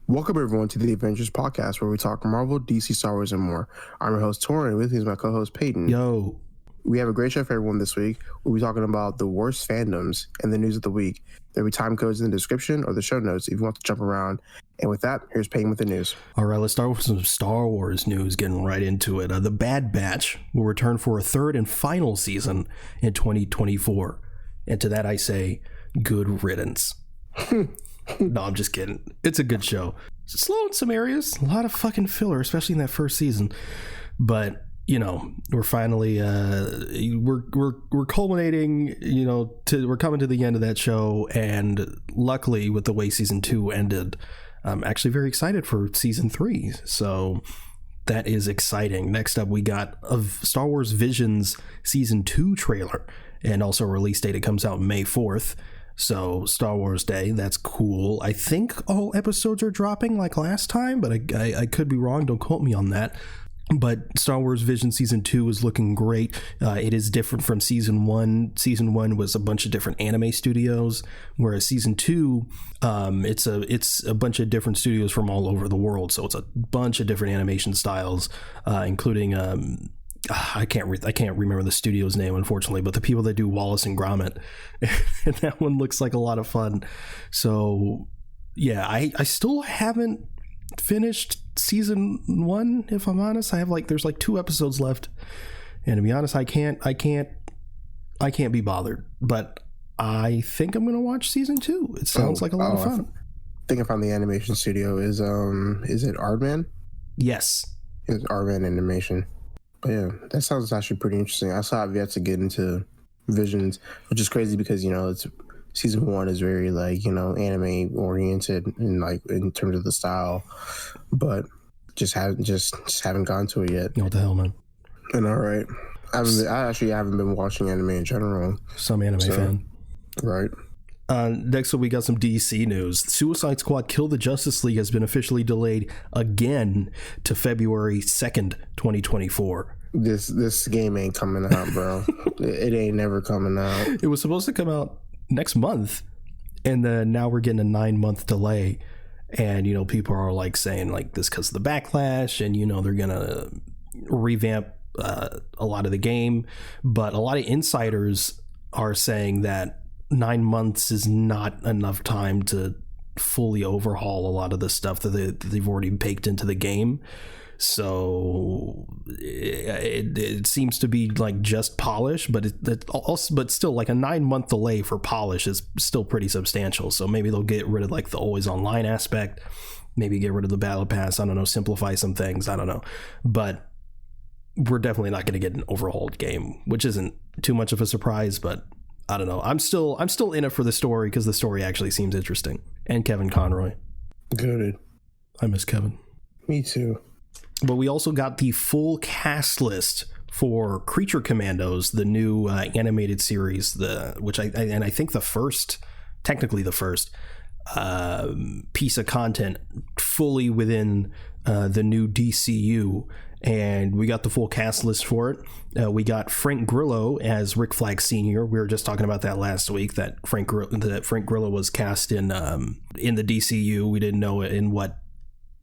Welcome everyone to the Avengers podcast, where we talk Marvel, DC, Star Wars, and more. I'm your host Torin. With me is my co-host Peyton. Yo. We have a great show for everyone this week. We'll be talking about the worst fandoms and the news of the week. There'll be time codes in the description or the show notes if you want to jump around. And with that, here's Peyton with the news. All right, let's start with some Star Wars news, getting right into it. The Bad Batch will return for a third and final season in 2024. And to that I say, good riddance. No, I'm just kidding. It's a good show. It's slow in some areas. A lot of fucking filler, especially in that first season. But, you know, we're finally, we're culminating, you know, we're coming to the end of that show. And luckily, with the way season 2 ended, I'm actually very excited for season 3. So that is exciting. Next up, we got Star Wars Visions season 2 trailer and also a release date. It comes out May 4th. So Star Wars Day, that's cool. I think all episodes are dropping like last time, but I could be wrong. Don't quote me on that. But Star Wars Vision Season 2 is looking great. It is different from Season 1. Season 1 was a bunch of different anime studios, whereas Season 2, it's a bunch of different studios from all over the world. So it's a bunch of different animation styles, including... I can't remember the studio's name, unfortunately, but the people that do Wallace and Gromit, and that one looks like a lot of fun. So yeah, I still haven't finished season 1, if I'm honest. There's 2 episodes left, and to be honest, I can't be bothered, but I think I'm gonna watch season 2. It sounds like a lot of fun. I think I found the animation studio is it Aardman? Yes, it's Aardman Animation. Yeah, that sounds actually pretty interesting. I still have yet to get into Visions, which is crazy because, you know, it's season 1 is very anime oriented in terms of the style, but just haven't gone to it yet. What the hell, man? And all right, I actually haven't been watching anime in general. Some anime fan, right? Next up, we got some DC news. Suicide Squad Kill the Justice League has been officially delayed again to February 2nd, 2024. This game ain't coming out, bro. It ain't never coming out. It was supposed to come out next month, and then now we're getting a 9-month delay. And, you know, people are like saying this because of the backlash, and, you know, they're going to revamp a lot of the game. But a lot of insiders are saying that 9 months is not enough time to fully overhaul a lot of the stuff that they've already baked into the game. So it seems to be just polish, but but still a 9-month delay for polish is still pretty substantial. So maybe they'll get rid of the always online aspect, maybe get rid of the battle pass. I don't know, simplify some things. I don't know, but we're definitely not going to get an overhauled game, which isn't too much of a surprise, but I don't know. I'm still in it for the story because the story actually seems interesting. And Kevin Conroy. Good. I miss Kevin. Me too. But we also got the full cast list for Creature Commandos, the new animated series, which I think technically the first piece of content fully within the new DCU. And we got the full cast list for it. We got Frank Grillo as Rick Flag Sr. We were just talking about that last week, that Frank Grillo was cast in the DCU. We didn't know in what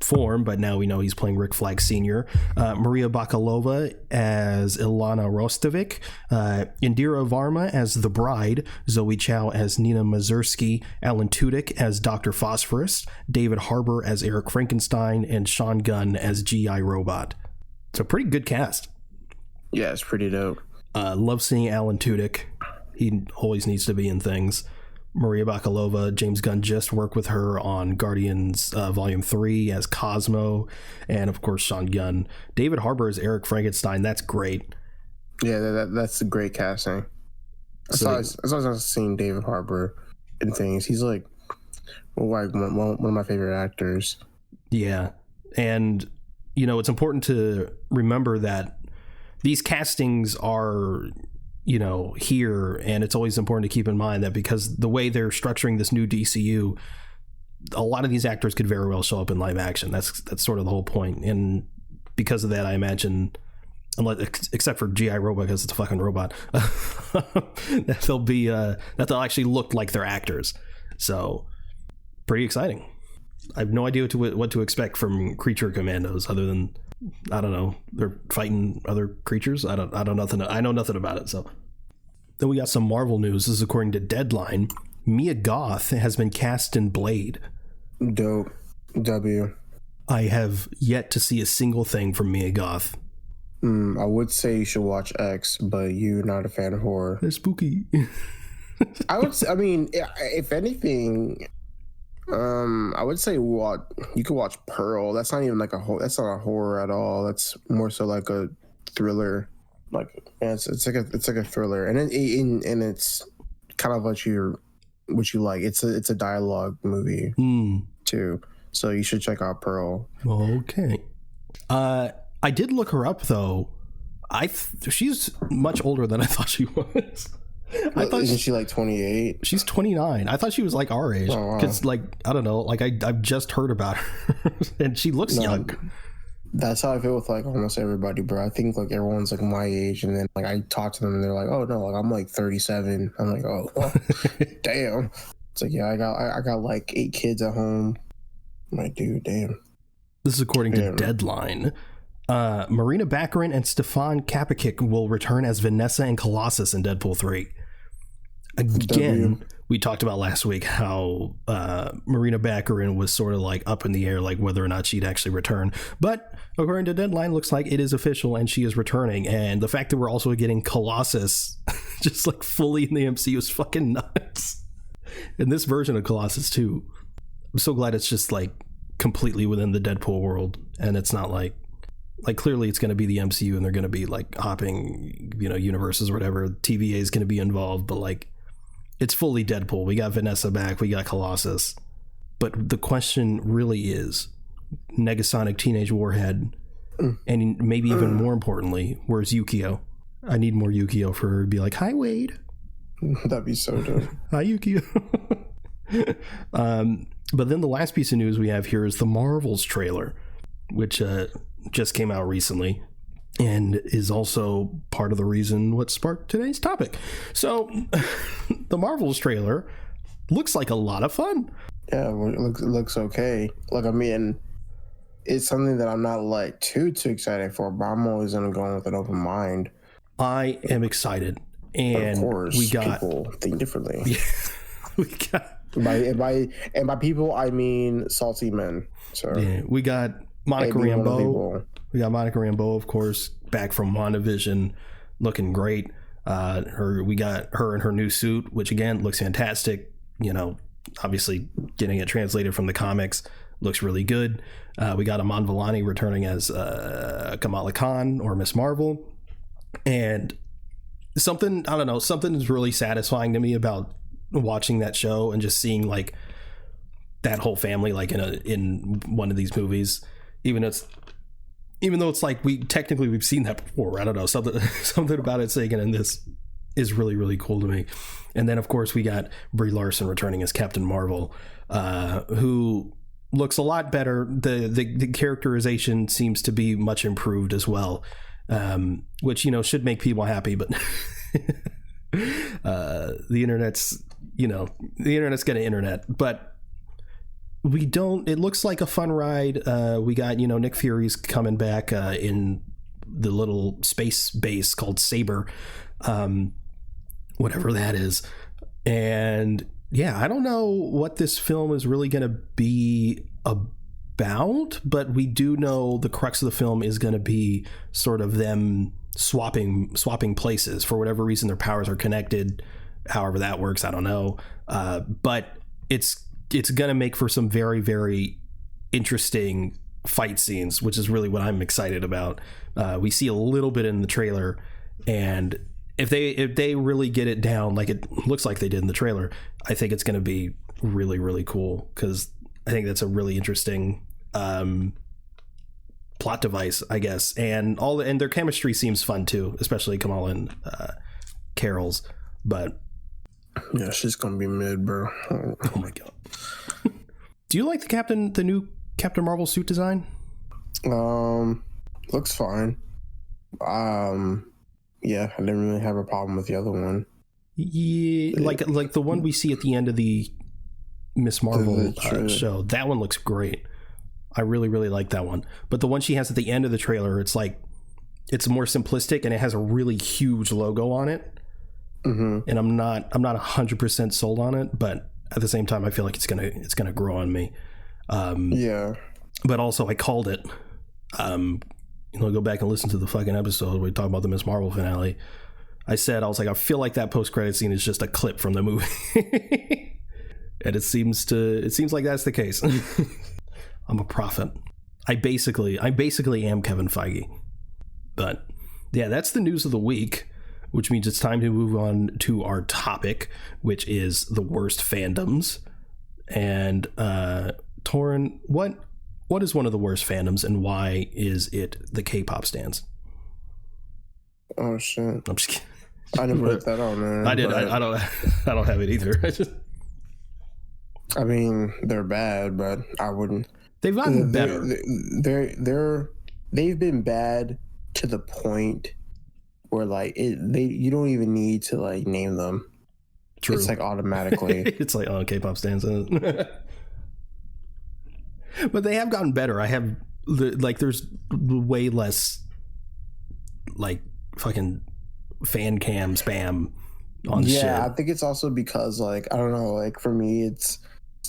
form, but now we know he's playing Rick Flag Sr. Maria Bakalova as Ilana Rostovic, Indira Varma as the Bride, Zoe Chow as Nina Mazursky, Alan Tudyk as Dr. Phosphorus, David Harbour as Eric Frankenstein, and Sean Gunn as G.I. Robot. It's a pretty good cast. Yeah, it's pretty dope. Love seeing Alan Tudyk. He always needs to be in things. Maria Bakalova, James Gunn just worked with her on Guardians Volume 3 as Cosmo, and of course Sean Gunn. David Harbour as Eric Frankenstein. That's great. Yeah, that's a great casting. As long as I've seen David Harbour in things, he's one of my favorite actors. Yeah, and you know, it's important to remember that these castings are, you know, here, and it's always important to keep in mind that because the way they're structuring this new DCU, a lot of these actors could very well show up in live action. That's sort of the whole point. And because of that, I imagine, except for G.I. Robot because it's a fucking robot, that they'll actually look like they're actors. So pretty exciting. I have no idea what to expect from Creature Commandos other than, I don't know, they're fighting other creatures. I know nothing about it. So then we got some Marvel news. This is according to Deadline. Mia Goth has been cast in Blade. Dope. W. I have yet to see a single thing from Mia Goth. I would say you should watch X, but you're not a fan of horror. They're spooky. I mean, if anything, I would say you could watch Pearl. That's not even like that's not a horror at all. That's more so like a thriller. Like it's like a thriller, and it's kind of what you like. It's a dialogue movie too. So you should check out Pearl. Okay. I did look her up though. She's much older than I thought she was. Isn't she like 28? She's 29. I thought she was like our age. Because like, I don't know, like I've just heard about her and she looks young. That's how I feel with like almost everybody, bro. I think like everyone's like my age, and then like I talk to them and they're like, oh no, like I'm like 37. I'm like, oh well, damn. It's like, yeah, I got like 8 kids at home. I'm like, dude, damn. This is according to Deadline. Marina Baccarin and Stefan Kapicic will return as Vanessa and Colossus in Deadpool 3. Again, we talked about last week how Marina Baccarin was sort of like up in the air, like whether or not she'd actually return. But according to Deadline, looks like it is official and she is returning. And the fact that we're also getting Colossus just like fully in the MCU is fucking nuts. And this version of Colossus too. I'm so glad it's just like completely within the Deadpool world, and it's not like clearly it's going to be the MCU and they're going to be like hopping, universes or whatever. TVA is going to be involved, but like it's fully Deadpool. We got Vanessa back, we got Colossus. But the question really is Negasonic Teenage Warhead, and maybe even more importantly, where's Yukio? I need more Yukio for her to be like, hi Wade. That'd be so dope. Hi Yukio. But then the last piece of news we have here is the Marvels trailer, which just came out recently and is also part of the reason what sparked today's topic. So the Marvels trailer looks like a lot of fun. Yeah, it looks okay. Like, I mean, it's something that I'm not like too excited for, but I'm always gonna go in with an open mind. I am excited, and but of course, we got people think differently. Yeah, we got by people I mean salty men. So yeah, we got Monica Rambeau. We got Monica Rambeau, of course, back from WandaVision, looking great. We got her in her new suit, which again looks fantastic. Obviously getting it translated from the comics looks really good. We got Iman Vellani returning as Kamala Khan or Miss Marvel, and something is really satisfying to me about watching that show and just seeing like that whole family like in one of these movies, even though it's like we've seen that before. I don't know, something about it saying it in this is really, really cool to me. And then of course we got Brie Larson returning as Captain Marvel, who looks a lot better. The characterization seems to be much improved as well, which should make people happy, but the internet's gonna internet. But it looks like a fun ride. We got Nick Fury's coming back in the little space base called Saber, whatever that is. And yeah, I don't know what this film is really gonna be about, but we do know the crux of the film is gonna be sort of them swapping places. For whatever reason, their powers are connected. However that works, I don't know. But it's gonna make for some very, very interesting fight scenes, which is really what I'm excited about. We see a little bit in the trailer, and if they really get it down like it looks like they did in the trailer, I think it's gonna be really, really cool, because I think that's a really interesting plot device, I guess. And their chemistry seems fun too, especially Kamala and Carol's. But yeah, she's gonna be mid, bro. Oh my god. Do you like the new Captain Marvel suit design? Looks fine. Yeah, I didn't really have a problem with the other one. Yeah, like the one we see at the end of the Miss Marvel show. That one looks great. I really, really like that one. But the one she has at the end of the trailer, it's like, it's more simplistic and it has a really huge logo on it. Mm-hmm. And I'm not 100% sold on it, but at the same time, I feel like it's gonna grow on me. Yeah. But also, I called it. Go back and listen to the fucking episode where we talk about the Miss Marvel finale. I was like, I feel like that post-credit scene is just a clip from the movie. And it seems like that's the case. I'm a prophet. I basically am Kevin Feige. But yeah, that's the news of the week, which means it's time to move on to our topic, which is the worst fandoms. And Torin, what is one of the worst fandoms, and why is it the K-pop stans? Oh shit! I'm just kidding. I didn't put that on, man. I did. I don't have it either. I mean, they're bad, but I wouldn't. They've gotten better. They've been bad to the point where like you don't even need to like name them. True. It's like automatically. It's like, oh, K-pop stans. But they have gotten better. There's way less like fucking fan cam spam on shit. Yeah, I think it's also because like, I don't know, like for me it's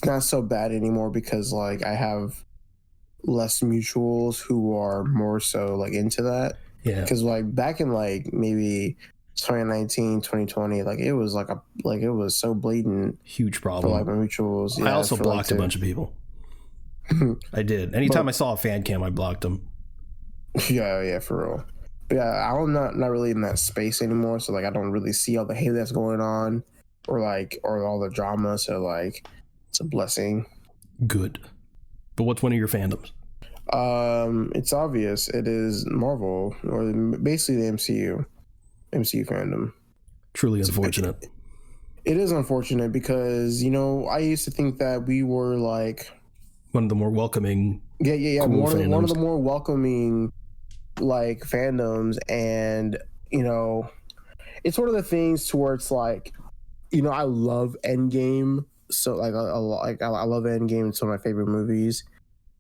not so bad anymore because like I have less mutuals who are more so like into that. Yeah. Because like back in like maybe 2019, 2020, like it was like it was so blatant. Huge problem. For like my mutuals. Yeah, I also blocked a bunch of people. I did. Anytime I saw a fan cam, I blocked them. Yeah, for real. But yeah, I'm not really in that space anymore, so like I don't really see all the hate that's going on or all the drama, so like it's a blessing. Good. But what's one of your fandoms? It's obvious. It is Marvel, or basically the MCU fandom. Truly unfortunate. It is unfortunate because, I used to think that we were like one of the more welcoming. Yeah. Cool one of the more welcoming like fandoms, and it's one of the things to where it's like, I love Endgame, so like I love Endgame. It's one of my favorite movies,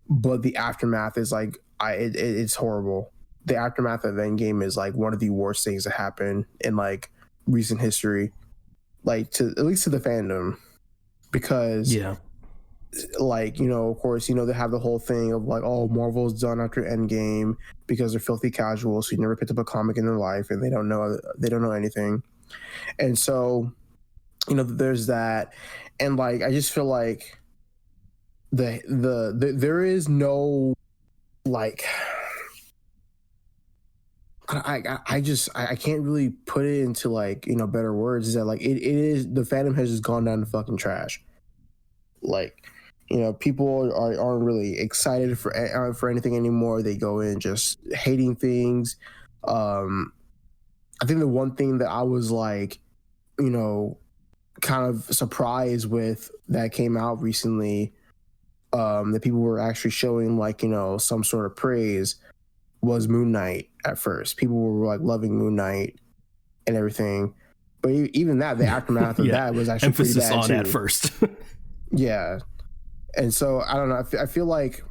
but the aftermath is like it's horrible. The aftermath of Endgame is like one of the worst things that happened in like recent history, like at least to the fandom, because like, of course, they have the whole thing of like, oh, Marvel's done after Endgame because they're filthy casuals who never picked up a comic in their life and they don't know anything. And so, there's that. And like, I just feel like there is no like, I can't really put it into like, better words, is that like, it is, the fandom has just gone down to fucking trash. Like, people aren't really excited for anything anymore. They go in just hating things. I think the one thing that I was like, kind of surprised with that came out recently, that people were actually showing like, some sort of praise, was Moon Knight at first. People were like loving Moon Knight and everything. But even that, the aftermath of that was actually emphasis pretty bad on too. at first. Yeah. And so I don't know. I feel like,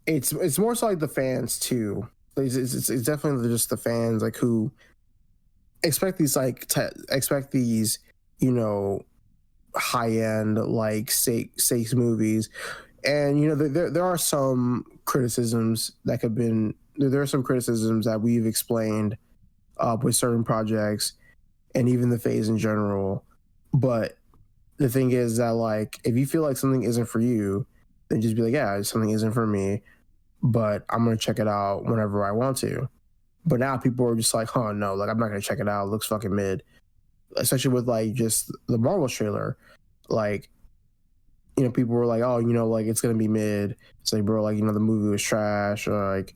it's more so like the fans too. It's definitely just the fans like who expect these high end like stakes movies, and there are some criticisms that have been there are some criticisms that we've explained with certain projects and even the phase in general, but the thing is that, like, if you feel like something isn't for you, then just be like, yeah, something isn't for me, but I'm going to check it out whenever I want to. But now people are just like, oh, no, like, I'm not going to check it out. It looks fucking mid. Especially with, like, just the Marvel trailer. Like, people were like, oh, like, it's going to be mid. It's like, bro, like, the movie was trash. Or, like,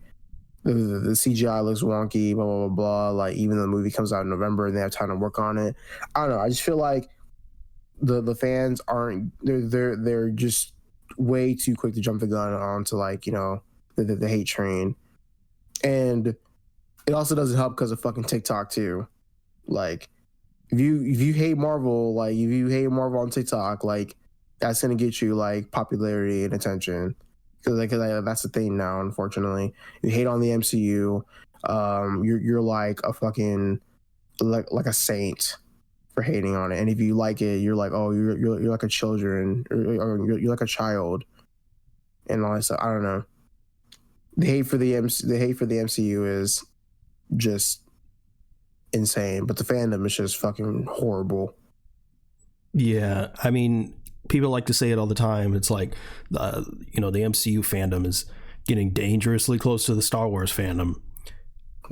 the CGI looks wonky, blah, blah, blah, blah. Like, even though the movie comes out in November and they have time to work on it. I don't know. I just feel like the fans aren't, they're just way too quick to jump the gun onto, like, the hate train. And it also doesn't help because of fucking TikTok too. Like, if you hate Marvel, like if you hate Marvel on TikTok, like that's gonna get you like popularity and attention. Because that's the thing now, unfortunately. You hate on the MCU, you're like a fucking like a saint for hating on it. And if you like it, you're like, oh, you're like a children, or you're like a child, and all that stuff. I don't know. The hate for the MCU is just insane, but the fandom is just fucking horrible. Yeah, I mean, people like to say it all the time. It's like, the MCU fandom is getting dangerously close to the Star Wars fandom.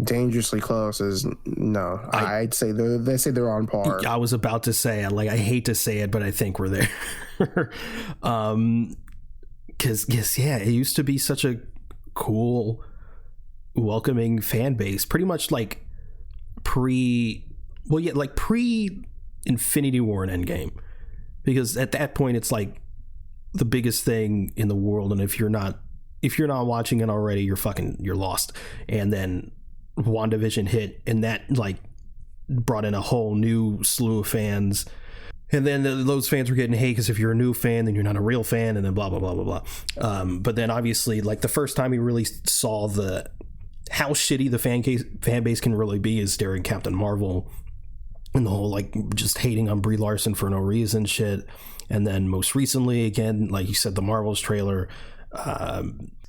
Dangerously close is no. I'd say they say they're on par. I was about to say it. Like, I hate to say it, but I think we're there. Because it used to be such a cool, welcoming fan base. Pretty much like pre Infinity War and Endgame. Because at that point, it's like the biggest thing in the world, and if you're not watching it already, you're lost. And then WandaVision hit, and that like brought in a whole new slew of fans. And then those fans were getting hate because if you're a new fan, then you're not a real fan, and then blah blah blah blah blah. But then obviously, like the first time we really saw how shitty the fan base can really be is during Captain Marvel. And the whole like just hating on Brie Larson for no reason shit. And then most recently, again, like you said, the Marvels trailer.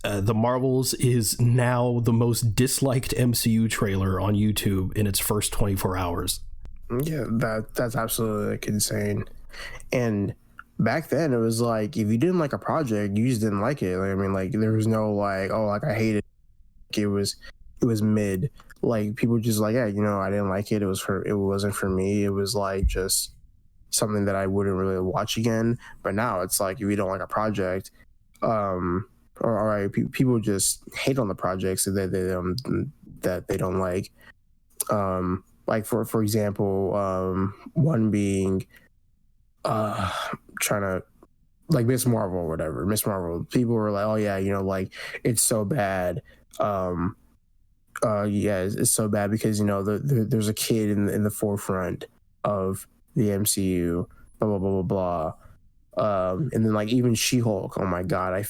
The Marvels is now the most disliked MCU trailer on YouTube in its first 24 hours. Yeah, that's absolutely like insane. And back then, it was like if you didn't like a project, you just didn't like it. Like, I mean, like there was no like, oh, like I hated it. It was mid. Like people just like, yeah, I didn't like it. It wasn't for me. It was like just something that I wouldn't really watch again. But now it's like if you don't like a project, people just hate on the projects that they don't like. Like for example, one being trying to like Miss Marvel or whatever. Miss Marvel, people were like, oh yeah, like it's so bad. It's so bad because there's a kid in the forefront of the MCU, blah blah blah blah blah. And then like even She-Hulk, oh my god,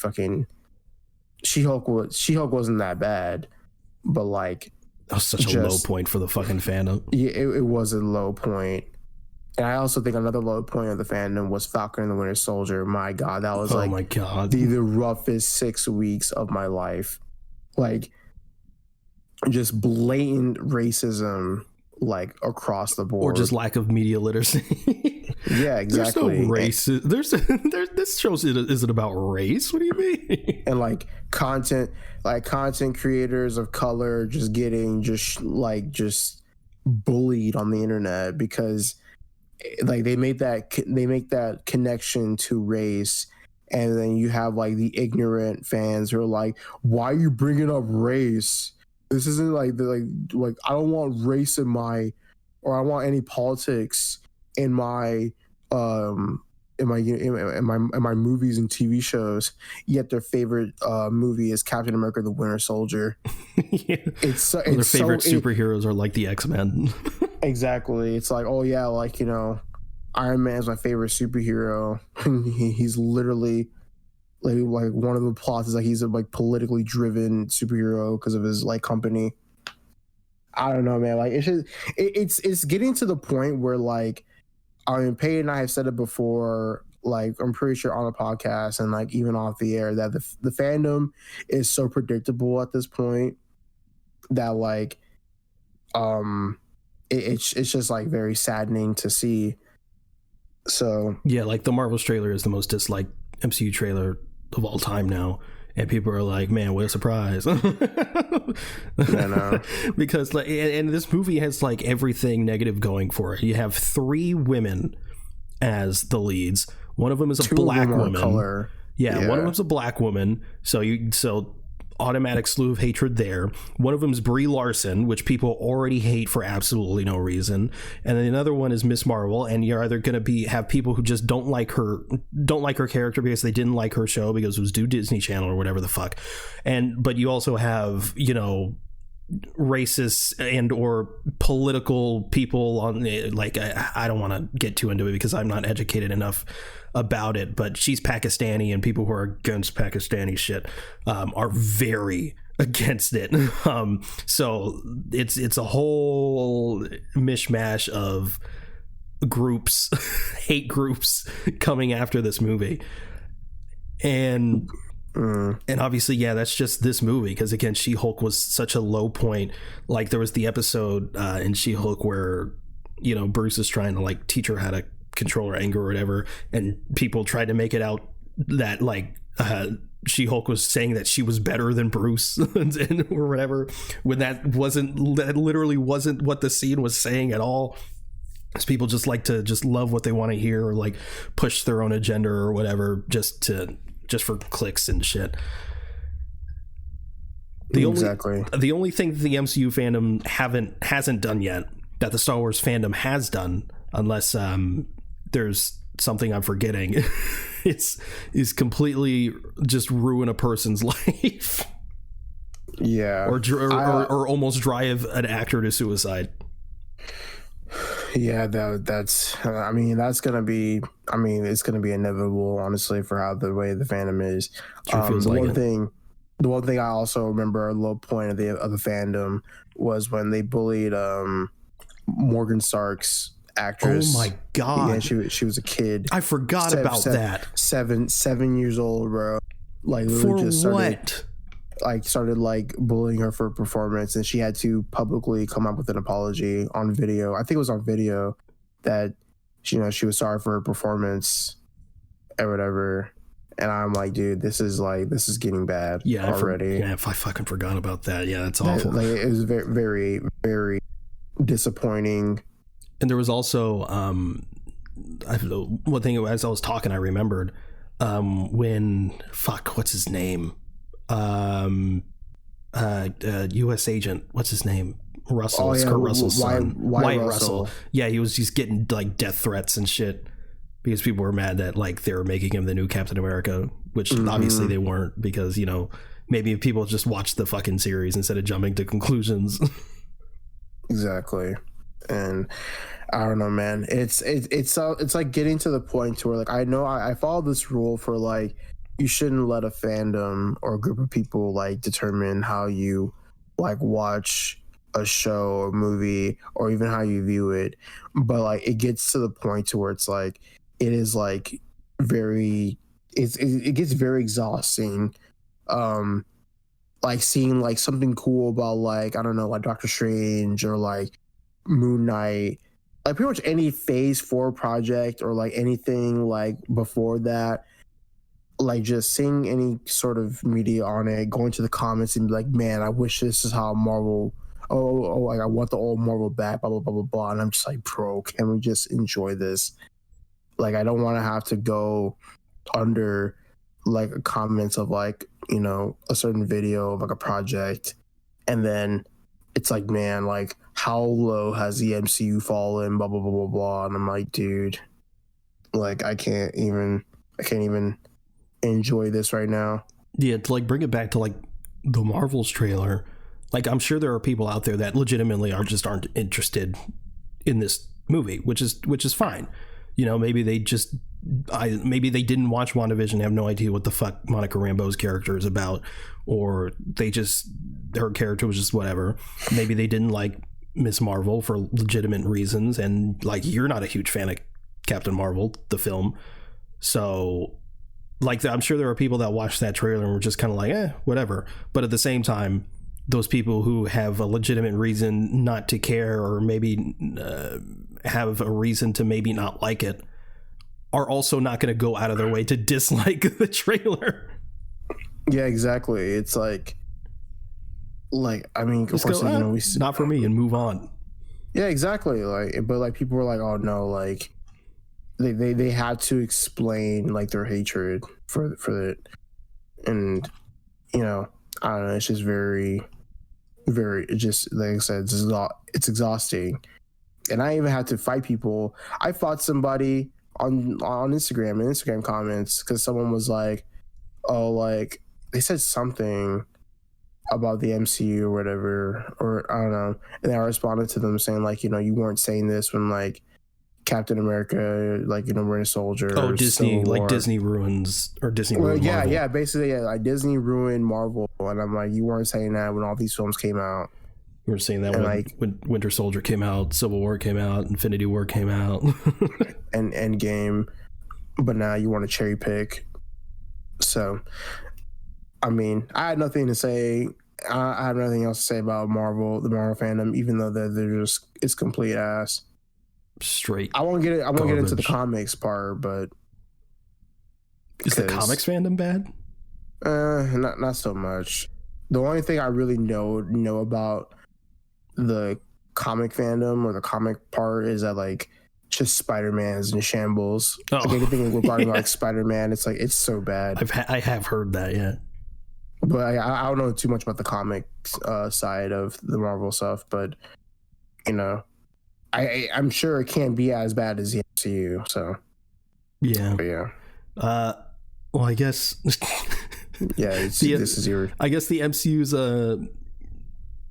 She-Hulk wasn't that bad, but like that was such a low point for the fucking fandom. Yeah, it was a low point. And I also think another low point of the fandom was Falcon and the Winter Soldier. My god, that was my god, the roughest 6 weeks of my life. Like just blatant racism like across the board, or just lack of media literacy. Yeah, exactly. There's no race. This shows is it about race? What do you mean? And like content creators of color just getting just bullied on the internet because like they make that connection to race. And then you have like the ignorant fans who are like, why are you bringing up race? This isn't like I don't want race in my, or I don't want any politics in my movies and TV shows. Yet their favorite movie is Captain America: The Winter Soldier. Yeah. Their favorite superheroes are like the X-Men. Exactly. It's like, oh yeah, like Iron Man is my favorite superhero. He's literally. Like one of the plots is like he's a like politically driven superhero because of his like company. I don't know, man. Like it's getting to the point where like, I mean, Peyton and I have said it before. Like I'm pretty sure on the podcast and like even off the air that the fandom is so predictable at this point that like, it's just like very saddening to see. So yeah, like the Marvel's trailer is the most disliked MCU trailer of all time now, and people are like, man, what a surprise. I know. Because like, and this movie has like everything negative going for it. You have 3 women as the leads. One of them is a black woman. Color. Yeah, one of them's a black woman. So automatic slew of hatred there. One of them's Brie Larson, which people already hate for absolutely no reason, and then another one is Miss Marvel. And you're either going to have people who just don't like her character because they didn't like her show because it was due Disney Channel or whatever the fuck. But you also have racists and or political people on like I don't want to get too into it because I'm not educated enough about it, but she's Pakistani and people who are against Pakistani shit are very against it. So it's a whole mishmash of groups, hate groups coming after this movie. And obviously, yeah, that's just this movie because again, She-Hulk was such a low point. Like there was the episode in She-Hulk where, you know, Bruce is trying to like teach her how to control her anger or whatever, and people tried to make it out that like She-Hulk was saying that she was better than Bruce and or whatever, when that literally wasn't what the scene was saying at all. Because people just like to just love what they want to hear or like push their own agenda or whatever just for clicks and shit. The only thing that the MCU fandom hasn't done yet that the Star Wars fandom has done, unless there's something I'm forgetting, is completely just ruin a person's life. Yeah. Or almost drive an actor to suicide. Yeah, that's it's gonna be inevitable, honestly, for how the way the fandom is. The one thing I also remember a low point of the fandom was when they bullied Morgan Stark's actress. Oh my god. Yeah, she was a kid. I forgot about that. 7 years old, bro. Like for just started what? bullying her for a performance, and she had to publicly come up with an apology on video. I think it was on video that she was sorry for her performance or whatever. And I'm like, dude, this is getting bad already. I fucking forgot about that. Yeah, that's awful. It was very, very, very disappointing. And there was also one thing as I was talking, I remembered when what's his name? U.S. agent, what's his name? Russell, Kurt Russell's son, Wyatt Russell. Yeah, he was just getting like death threats and shit because people were mad that like they were making him the new Captain America, which obviously they weren't, because maybe if people just watched the fucking series instead of jumping to conclusions. Exactly. And I don't know, man. It's like getting to the point where like I follow this rule for like, you shouldn't let a fandom or a group of people like determine how you like watch a show or movie or even how you view it. But like it gets to the point to where it's like it is like it gets very exhausting. Like seeing like something cool about like, I don't know, like Doctor Strange or like Moon Knight, like pretty much any Phase 4 project or like anything like before that. Like just seeing any sort of media on it, going to the comments and be like, man, I wish this is how Marvel, like I want the old Marvel back, blah, blah, blah, blah, blah. And I'm just like, bro, can we just enjoy this? Like, I don't want to have to go under like comments of like, a certain video of like a project. And then it's like, man, like how low has the MCU fallen, blah, blah, blah, blah, blah. And I'm like, dude, like I can't even enjoy this right now. Yeah, to like bring it back to like the Marvels trailer, like I'm sure there are people out there that legitimately aren't interested in this movie, which is fine. Maybe they didn't watch WandaVision, have no idea what the fuck Monica Rambeau's character is about, or her character was just whatever. Maybe they didn't like Miss Marvel for legitimate reasons, and like you're not a huge fan of Captain Marvel, the film, so like I'm sure there are people that watched that trailer and were just kind of like, whatever. But at the same time, those people who have a legitimate reason not to care, or maybe have a reason to maybe not like it, are also not going to go out of their way to dislike the trailer. Yeah, exactly. It's like I mean, of course, not for me, and move on. Yeah, exactly. Like, but like people were like, oh no, like they had to explain like their hatred for it, and I don't know. It's just very, very. It just like I said, it's exhausting, and I even had to fight people. I fought somebody on Instagram in Instagram comments because someone was like, oh, like they said something. about the MCU or whatever, or I don't know, and I responded to them saying like, you weren't saying this when like Captain America, like Winter Soldier. Oh, Disney, like Disney ruins or Disney. Well, ruined Marvel. yeah, basically, yeah, like Disney ruined Marvel, and I'm like, you weren't saying that when all these films came out. You were saying that when Winter Soldier came out, Civil War came out, Infinity War came out, and Endgame, but now you want to cherry pick. So, I mean, I had nothing to say. I have nothing else to say about Marvel, the Marvel fandom, even though they're just it's complete ass. Straight. I won't get into the comics part, but is the comics fandom bad? Not so much. The only thing I really know about the comic fandom or the comic part is that like just Spider-Man's in shambles. Oh. Like anything regarding like Spider-Man, it's like it's so bad. I have heard that, yeah. But I don't know too much about the comic side of the Marvel stuff, but I'm sure it can't be as bad as the MCU. So yeah, but yeah. Well, I guess yeah. This is your. I guess the MCU's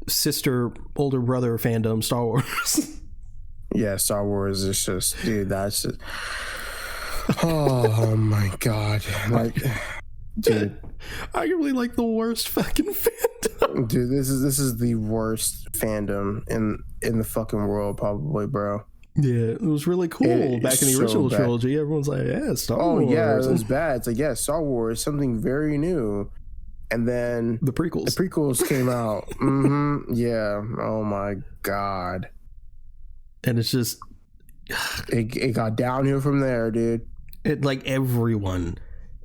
sister, older brother fandom, Star Wars. Yeah, Star Wars is just, dude. That's just. Oh my god! Like, dude, arguably like the worst fucking fandom. Dude, this is the worst fandom in the fucking world, probably, bro. Yeah, it was really cool back in the original trilogy. Everyone's like, yeah, Star Wars. Oh yeah, it was bad. It's like, yeah, Star Wars, something very new. And then the prequels came out. Mm-hmm. Yeah. Oh my god. And it's just it got downhill from there, dude. It like everyone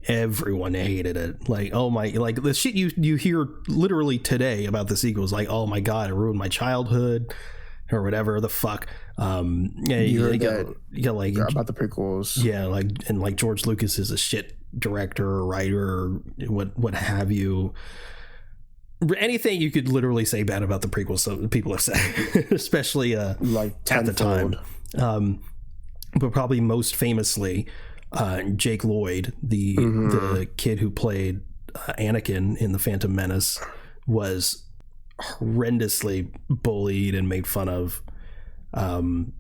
hated it. Like, oh my, like the shit you hear literally today about the sequels, like, oh my god, it ruined my childhood or whatever the fuck. Yeah, you got like about the prequels. Yeah, like, and like George Lucas is a shit director or writer or what have you. Anything you could literally say bad about the prequels, so people have said, especially like at the time. But probably most famously, Jake Lloyd, the kid who played Anakin in The Phantom Menace, was horrendously bullied and made fun of. And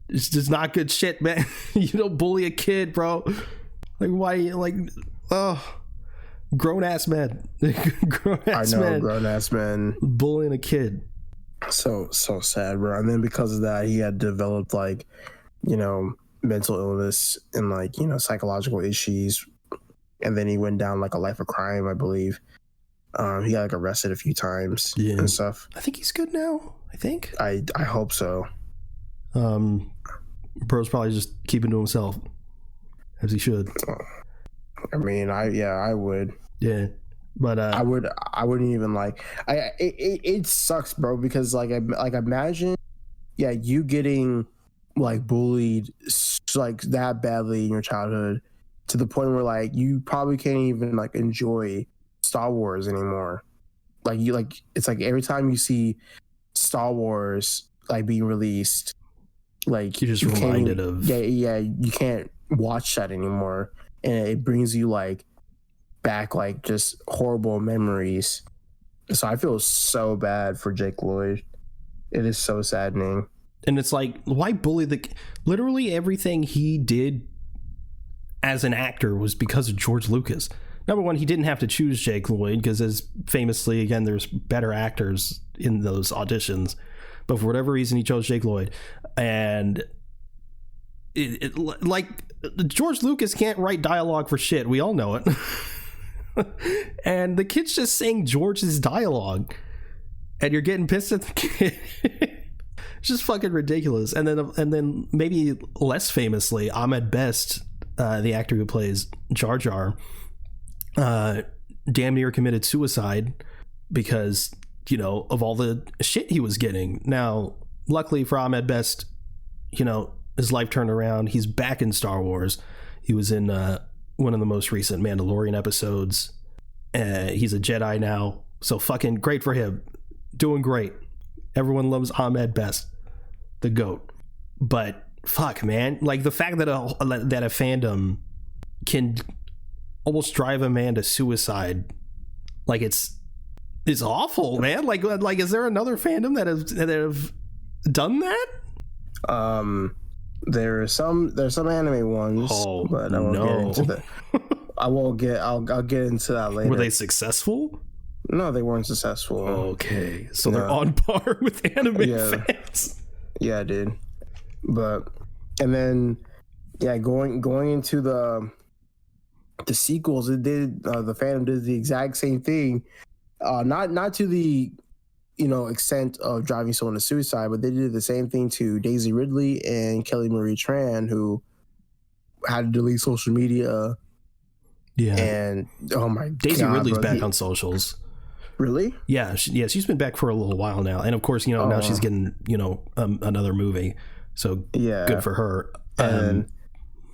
it's just not good shit, man. You don't bully a kid, bro. Like, why? Like, oh, grown ass men. Grown ass men bullying a kid. So sad, bro. And then because of that, he had developed like, mental illness and like, psychological issues. And then he went down like a life of crime, I believe. He got like arrested a few times and stuff. I think he's good now. I think. I hope so. Bro's probably just keeping to himself, as he should. I mean, I would. Yeah, but I wouldn't even like. It sucks, bro, because like imagine, you getting like bullied like that badly in your childhood to the point where like you probably can't even like enjoy Star Wars anymore. Like it's like every time you see Star Wars like being released, like you're just reminded of you can't watch that anymore, and it brings you like back like just horrible memories. So I feel so bad for Jake Lloyd. It is so saddening. And it's like, why bully literally everything he did as an actor was because of George Lucas. Number one, he didn't have to choose Jake Lloyd because, as famously, again, there's better actors in those auditions. But for whatever reason, he chose Jake Lloyd. And like George Lucas can't write dialogue for shit. We all know it. And the kid's just saying George's dialogue, and you're getting pissed at the kid. It's just fucking ridiculous. And then maybe less famously, Ahmed Best, the actor who plays Jar Jar, damn near committed suicide because of all the shit he was getting. Now, luckily for Ahmed Best, his life turned around. He's back in Star Wars. He was in one of the most recent Mandalorian episodes. He's a Jedi now, so fucking great for him. Doing great. Everyone loves Ahmed Best, the GOAT. But fuck, man, like the fact that a fandom can almost drive a man to suicide Like it's awful, man. Like is there another fandom that have done that? There's some anime ones, but I won't get into that. I'll get into that later. Were they successful? No, they weren't successful. Okay, so they're on par with anime fans. Yeah, dude. But and then going into the sequels, it did the fandom did the exact same thing. Not to the extent of driving someone to suicide, but they did the same thing to Daisy Ridley and Kelly Marie Tran, who had to delete social media. Yeah, and oh my Daisy God, Ridley's back on socials. Really? Yeah, she's been back for a little while now, and of course, now she's getting another movie, so good for her. And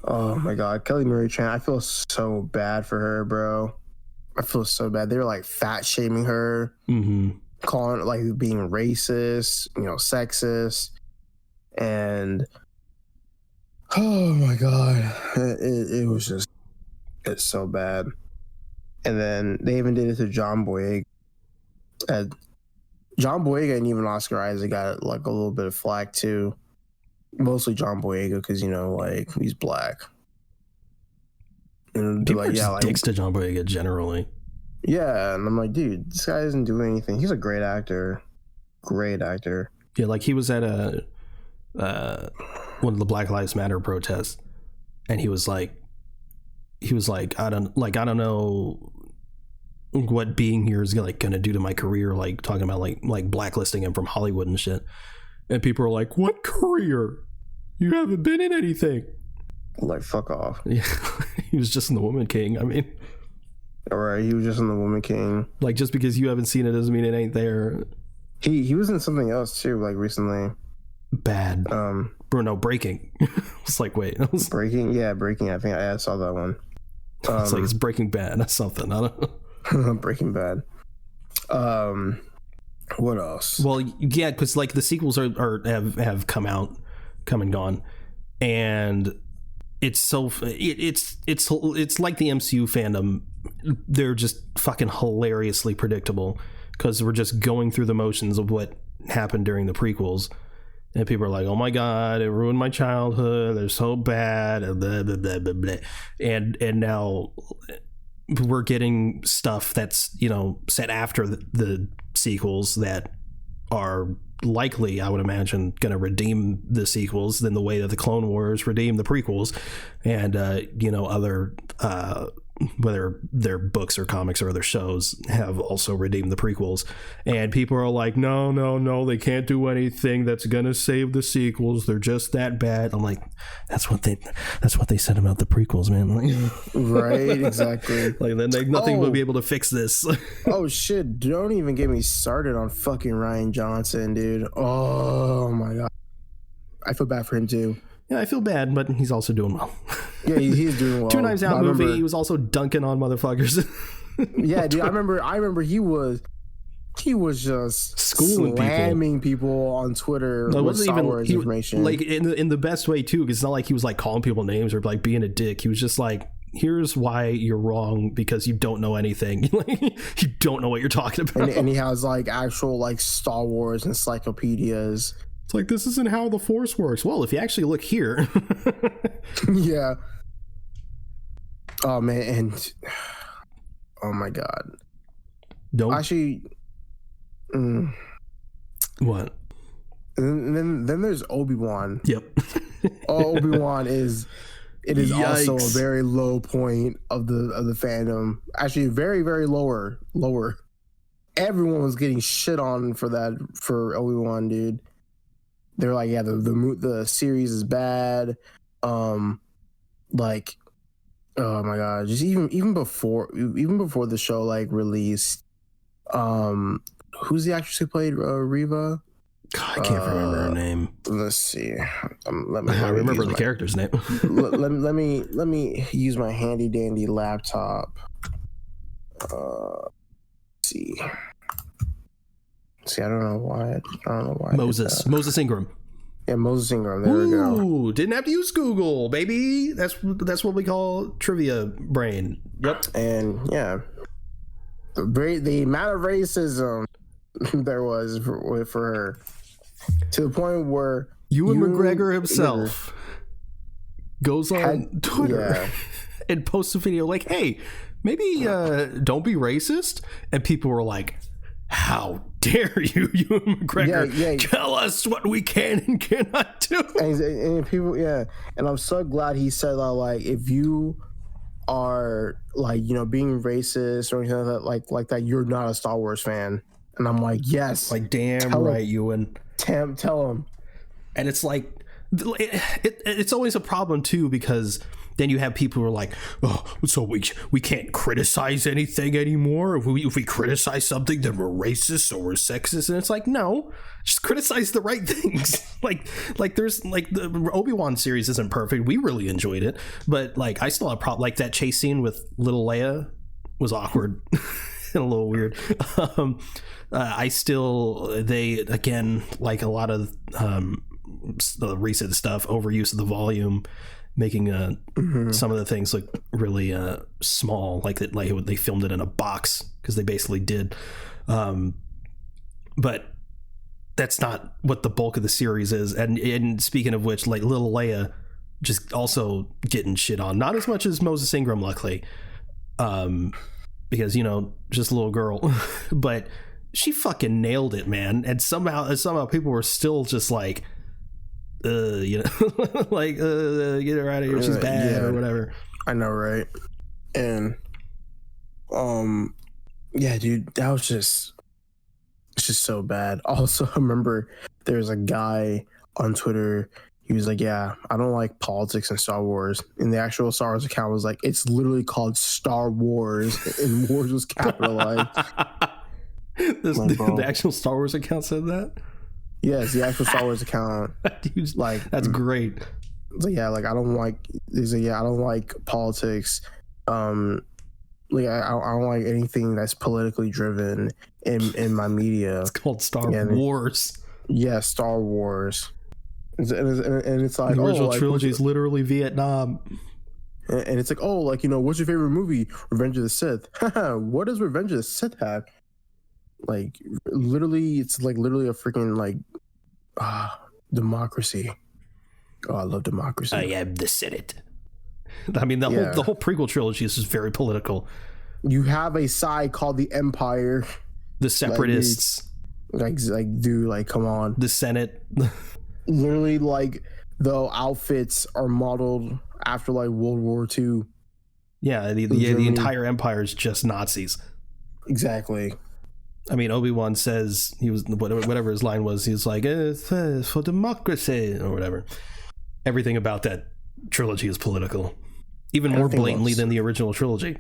oh my God, Kelly Marie Tran, I feel so bad for her, bro. I feel so bad. They were like fat shaming her, calling it like being racist, sexist, and oh my God, it was just, it's so bad. And then they even did it to John Boyega. John Boyega and even Oscar Isaac got like a little bit of flack too. Mostly John Boyega because like he's black. And people are just dicks to John Boyega generally. Yeah, and I'm like, dude, this guy isn't doing anything. He's a great actor. Great actor. Yeah, like he was at one of the Black Lives Matter protests, and he was like, I don't know what being here is gonna do to my career, like talking about like blacklisting him from Hollywood and shit. And people are like, what career? You haven't been in anything. Like, fuck off. Yeah, he was just in The Woman King. I mean, all right, he was just in The Woman King. Like, just because you haven't seen it doesn't mean it ain't there. He was in something else too, like recently. Bad. Bruno, Breaking. It's like, wait, Breaking. Yeah, Breaking. I think I saw that one. It's like it's Breaking Bad. That's something. I don't know. Breaking Bad. What else? Well, yeah, because like the sequels have come and gone, and it's like the MCU fandom. They're just fucking hilariously predictable because we're just going through the motions of what happened during the prequels, and people are like, "Oh my God, it ruined my childhood. They're so bad," and blah, blah, blah, blah, blah. And now we're getting stuff that's set after the sequels that are likely, I would imagine, going to redeem the sequels than the way that the Clone Wars redeemed the prequels, and other whether they're books or comics or other shows have also redeemed the prequels. And people are like, no, they can't do anything that's gonna save the sequels. They're just that bad. I'm like, that's what they said about the prequels, man. Like, right, exactly. Like, then nothing will be able to fix this. Oh shit, don't even get me started on fucking Rian Johnson, dude. Oh my God, I feel bad for him too. Yeah, I feel bad, but he's also doing well. Yeah, he's doing well. 2 Knives Out movie, he was also dunking on motherfuckers. Yeah, dude, I remember he was just schooling slamming people on Twitter with Star Wars information. Like in the best way too, because it's not like he was like calling people names or like being a dick. He was just like, here's why you're wrong, because you don't know anything. You don't know what you're talking about. And he has like actual like Star Wars encyclopedias. It's like, this isn't how the Force works. Well, if you actually look here. Yeah. Oh man, and oh my God. Don't actually. What? And then there's Obi-Wan. Yep. Obi-Wan is also a very low point of the fandom. Actually, very, very lower. Everyone was getting shit on for Obi-Wan, dude. They're like, yeah, the series is bad. Like, oh my God, just even before the show like released, who's the actress who played Reva? God, I can't remember her name. Let's see. I remember the character's name. let me use my handy dandy laptop. Let's see. I don't know why. Moses Ingram. Yeah, Moses Ingram. There we go. Didn't have to use Google, baby. That's what we call trivia brain. Yep. And yeah. the amount of racism there was for her, to the point where Ewan McGregor himself goes on Twitter and posts a video like, hey, maybe don't be racist. And people were like, how dare you, Ewan McGregor, tell us what we can and cannot do. And people, and I'm so glad he said that, like, if you are, like, you know, being racist or anything like that, you're not a Star Wars fan. And I'm like, yes. Like, damn right, Ewan. Tell him. And it's like, it's always a problem, too, because then you have people who are like, oh, so we can't criticize anything anymore. If we criticize something, then we're racist or we're sexist. And it's like, no, just criticize the right things. like there's like the Obi-Wan series isn't perfect. We really enjoyed it, but like I still have problem. Like that chase scene with little Leia was awkward and a little weird. They again, like a lot of the recent stuff, overuse of the volume, making some of the things look really small, like they filmed it in a box, because they basically did. But that's not what the bulk of the series is. And speaking of which, like little Leia just also getting shit on, not as much as Moses Ingram, luckily, because, you know, just a little girl, but she fucking nailed it, man. And somehow people were still just like, you know, like, get her out of here, she's bad, or whatever. I know, right? And yeah, dude, that was it's just so bad. Also, I remember there's a guy on Twitter, he was like, yeah, I don't like politics in Star Wars. And the actual Star Wars account was like, it's literally called Star Wars, and Wars was capitalized. The actual Star Wars account said that? Yes, the actual Star Wars account. Dude, like, that's great. So yeah, like I don't like politics. Like I don't like anything that's politically driven in my media. It's called Star Wars. Yeah, Star Wars. And it's like the original trilogy is literally Vietnam. And it's like, oh, like, you know, what's your favorite movie? Revenge of the Sith. What does Revenge of the Sith have? Like, literally, it's like literally a freaking like democracy. Oh, I love democracy. I am the Senate. I mean, the whole prequel trilogy is just very political. You have a side called the Empire, the Separatists. Like, dude, like, come on. The Senate. Literally, like, the outfits are modeled after like World War II. Yeah, the entire empire is just Nazis. Exactly. I mean, Obi-Wan says, he was whatever his line was, he was like, for democracy, or whatever. Everything about that trilogy is political, even more blatantly than the original trilogy.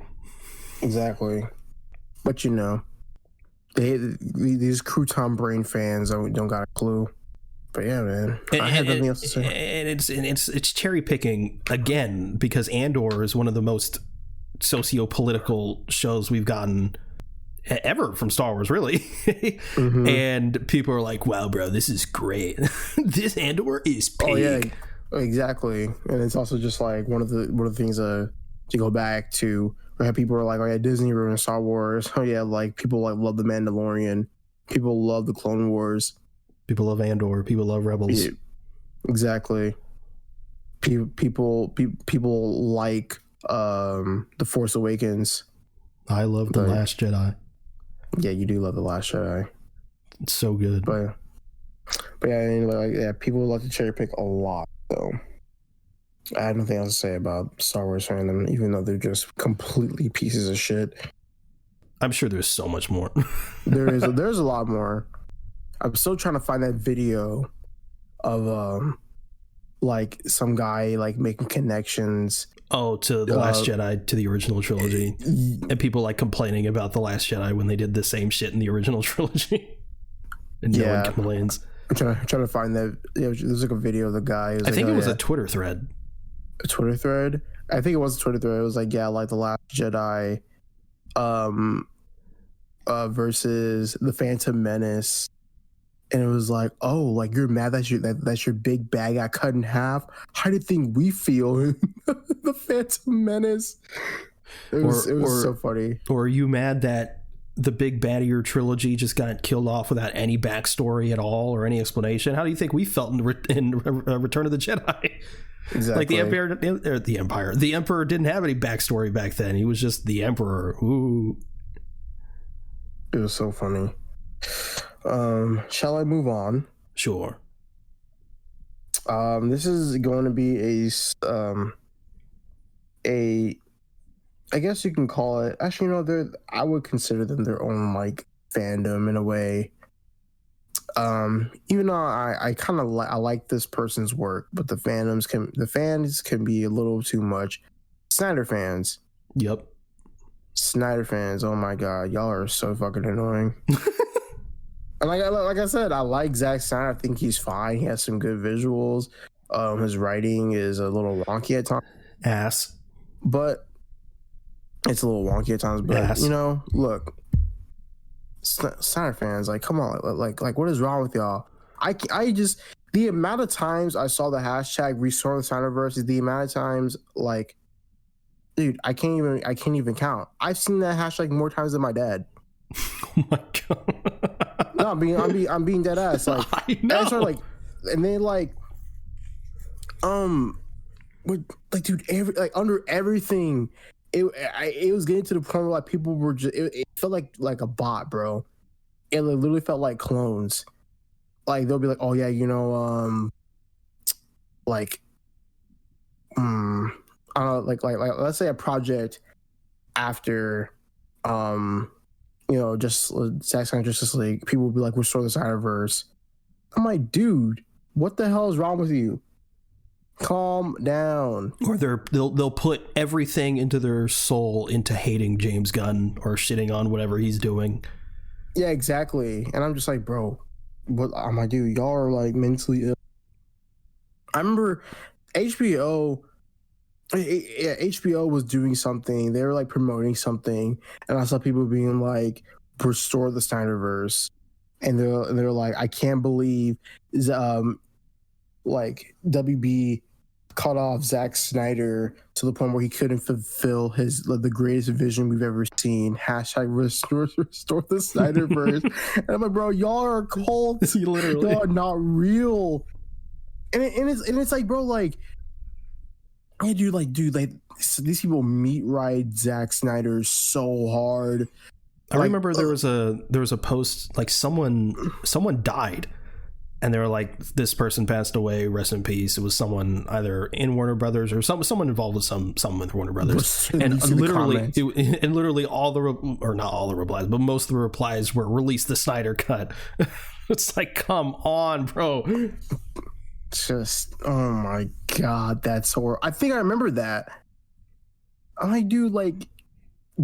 Exactly. But, you know, these crouton brain fans don't got a clue. But yeah, man, I had nothing else to say. And it's cherry picking again, because Andor is one of the most socio-political shows we've gotten ever from Star Wars, really. Mm-hmm. And people are like, wow, bro, this is great. This Andor is peak. Oh yeah, exactly. And it's also just like one of the things to go back to, where people are like, oh yeah, Disney ruined Star Wars. Oh yeah, like people like love the Mandalorian, people love the Clone Wars, people love Andor, people love Rebels. Yeah, exactly. People like The Force Awakens. I love The Last Jedi. Yeah, you do love The Last Jedi. It's so good. But yeah, anyway, like, people like to cherry pick a lot, so I have nothing else to say about Star Wars fandom, even though they're just completely pieces of shit. I'm sure there's so much more. There's a lot more. I'm still trying to find that video of like some guy like making connections. Oh, to The Last Jedi, to the original trilogy. And people like complaining about The Last Jedi when they did the same shit in the original trilogy. And no one complains. I'm trying to find that. Yeah, there's like a video of the guy. I think it was a Twitter thread. A Twitter thread? I think it was a Twitter thread. It was like, yeah, like The Last Jedi versus The Phantom Menace. And it was like, oh, like you're mad that's your big bag got cut in half. How do you think we feel in The Phantom Menace? It was so funny. Or are you mad that the big baddier trilogy just got killed off without any backstory at all or any explanation. How do you think we felt in Return of the Jedi? Exactly. Like the Emperor didn't have any backstory back then. He was just the Emperor. Ooh. It was so funny. Shall I move on? Sure. This is going to be I guess you can call it. Actually, I would consider them their own like fandom in a way. Even though I kind of I like this person's work, but the fans can be a little too much. Snyder fans. Yep. Snyder fans. Oh my god, y'all are so fucking annoying. And like I said, I like Zack Snyder. I think he's fine. He has some good visuals. His writing is a little wonky at times. But it's a little wonky at times. But look, Snyder fans, like, come on, like, what is wrong with y'all? I just, the amount of times I saw the hashtag Restore the Snyderverse is the amount of times, like, dude, I can't even count. I've seen that hashtag more times than my dad. Oh my god. No, I'm being dead ass. Like, I know. And then dude, under everything, it was getting to the point where like people were just, it felt like a bot, bro. It literally felt like clones. Like they'll be like, oh yeah, I don't know, like let's say a project after just Zack Snyder Justice League, people will be like, restore the Snyderverse. I'm like, dude, what the hell is wrong with you? Calm down. Or they'll put everything into their soul into hating James Gunn or shitting on whatever he's doing. Yeah, exactly. And I'm just like, bro, what am I doing? Y'all are like mentally ill. I remember HBO was doing something. They were like promoting something, and I saw people being like, restore the Snyderverse. And they're like, I can't believe like WB cut off Zack Snyder to the point where he couldn't fulfill the greatest vision we've ever seen. Hashtag restore the Snyderverse. And I'm like, bro, y'all are cults. Literally. Y'all are not real. And it's like, bro, like, yeah, dude, like these people meat ride Zack Snyder so hard. I remember there was a post, like someone died. And they were like, this person passed away, rest in peace. It was someone either in Warner Brothers or someone involved with something with Warner Brothers. And literally all not all the replies, but most of the replies were release the Snyder cut. It's like, come on, bro. Just, oh my god, that's horrible. I think I remember that. I'm like, dude, like,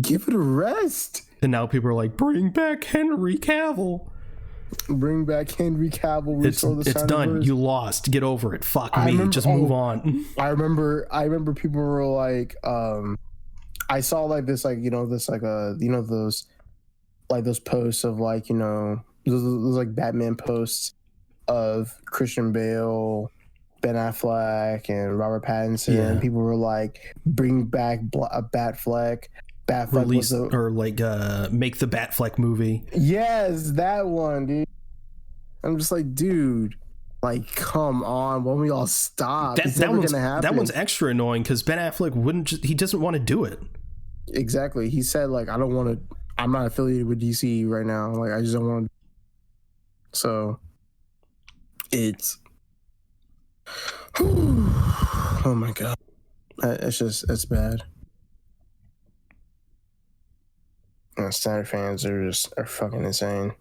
give it a rest. And now people are like, bring back Henry Cavill. Bring back Henry Cavill. It's done. You lost. Get over it. Fuck me. Just move on. I remember people were like, I saw like this, like, those posts of like, those like Batman posts of Christian Bale, Ben Affleck, and Robert Pattinson. Yeah. And people were like, bring back Batfleck. Release or like make the Batfleck movie. Yes, that one, dude. I'm just like, dude, like, come on, won't we all stop? It's never gonna happen. That one's extra annoying because Ben Affleck he doesn't want to do it. Exactly. He said, like, I'm not affiliated with DC right now. Like, I just don't want to. So it's oh my god, it's bad. Snyder fans are fucking insane.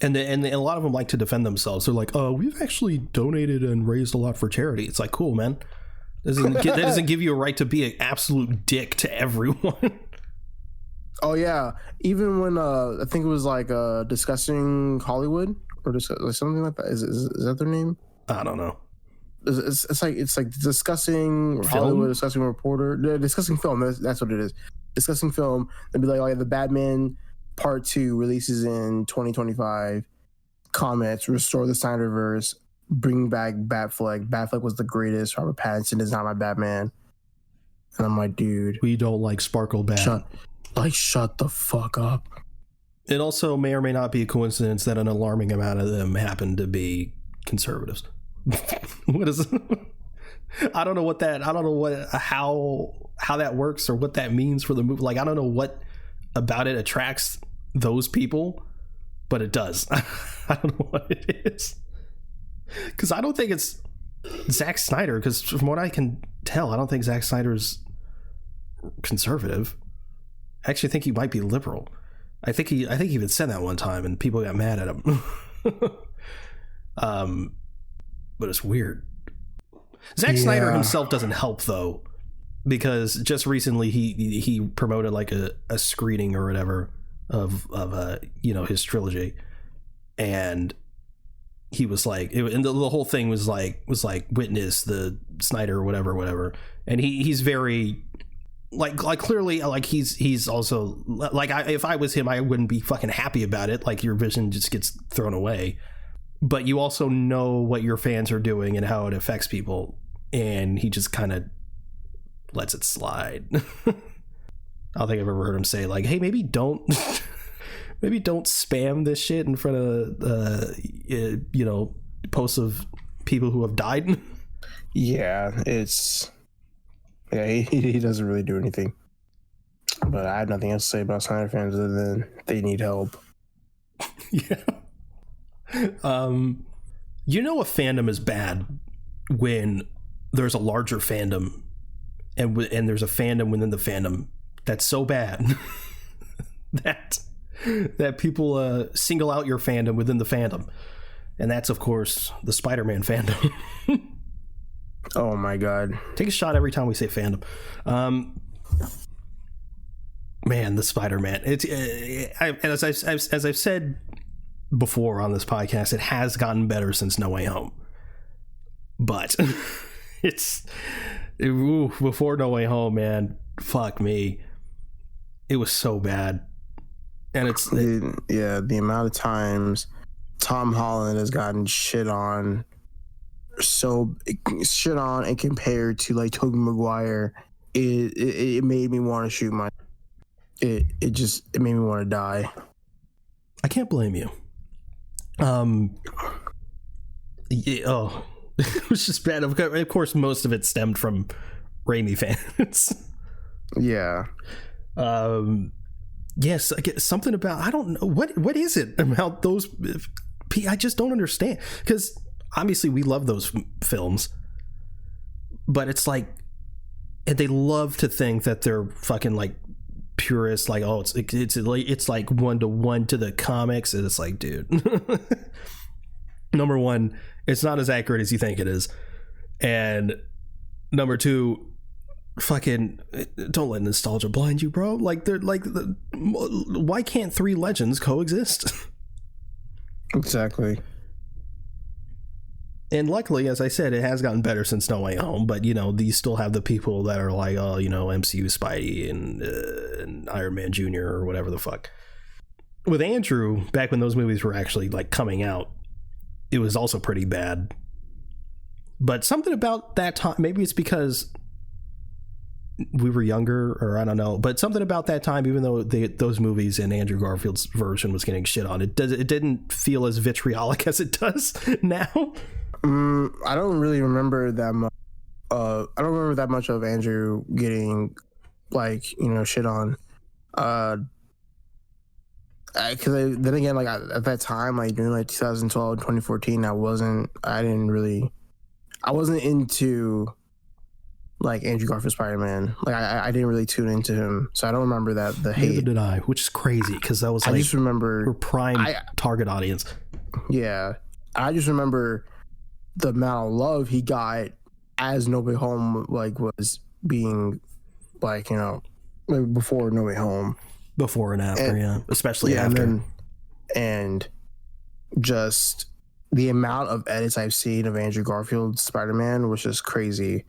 And a lot of them like to defend themselves. They're like, oh, we've actually donated and raised a lot for charity. It's like, cool, man. That doesn't give you a right to be an absolute dick to everyone. Oh yeah, even when I think it was like Discussing Hollywood or something like that. Is that their name? I don't know. It's like Discussing film? Hollywood, Discussing Reporter, Discussing Film. That's what it is. Discussing Film. They'd be like, the Batman Part 2 releases in 2025. Comments: restore the Snyderverse. Bring back Batfleck. Batfleck was the greatest. Robert Pattinson is not my Batman. And I'm like, dude, we don't like Sparkle Bat. Shut the fuck up. It also may or may not be a coincidence that an alarming amount of them happen to be conservatives. What is I don't know how that works or what that means for the movie. Like, I don't know what about it attracts those people, but it does. I don't know what it is. Because I don't think it's Zack Snyder, because from what I can tell, I don't think Zack Snyder's conservative. I actually think he might be liberal. I think he even said that one time and people got mad at him. But it's weird. Zack Snyder himself doesn't help though, because just recently he promoted like a screening or whatever of his trilogy, and he was like, and the whole thing was like witness the Snyder or whatever, and he's very like clearly like he's also like, if I was him, I wouldn't be fucking happy about it. Like, your vision just gets thrown away, but you also know what your fans are doing and how it affects people, and he just kind of lets it slide. I don't think I've ever heard him say like, hey, maybe don't spam this shit in front of posts of people who have died. He doesn't really do anything. But I have nothing else to say about Snyder fans other than they need help. Yeah. A fandom is bad when there's a larger fandom and there's a fandom within the fandom that's so bad that people single out your fandom within the fandom. And that's, of course, the Spider-Man fandom. Oh my god. Take a shot every time we say fandom. Man, the Spider-Man. It's as I've said before on this podcast, it has gotten better since No Way Home. But before No Way Home, man, fuck me. It was so bad. And the amount of times Tom Holland has gotten shit on and compared to like Tobey Maguire, it made me want to shoot my it made me want to die. I can't blame you. It was just bad. Of course, most of it stemmed from Raimi fans. Yeah. Yes, I get something about, I don't know what is it about those. I just don't understand, because obviously we love those films, but it's like, and they love to think that they're fucking like purists, like, oh, it's like 1-to-1 to the comics, and it's like, dude, number one, it's not as accurate as you think it is, and number two, fucking don't let nostalgia blind you, bro. Like, they're like, why can't three legends coexist? Exactly. And luckily, as I said, it has gotten better since No Way Home, but you still have the people that are like, oh, MCU Spidey and Iron Man Jr. or whatever the fuck. With Andrew, back when those movies were actually like coming out, it was also pretty bad. But something about that time, maybe it's because we were younger, or I don't know, but something about that time, even though those movies and Andrew Garfield's version was getting shit on, it didn't feel as vitriolic as it does now. I don't really remember that much. I don't remember that much of Andrew getting like shit on. Because then again, like at that time, like during like 2012, 2014, I wasn't into like Andrew Garfield Spider-Man. Like I didn't really tune into him, so I don't remember the hate. Neither did I, which is crazy, because that was like, I just remember her prime target audience. Yeah, I just remember the amount of love he got as No Way Home like was being like like before No Way Home, before and after, especially after, and just the amount of edits I've seen of Andrew Garfield's Spider-Man was just crazy.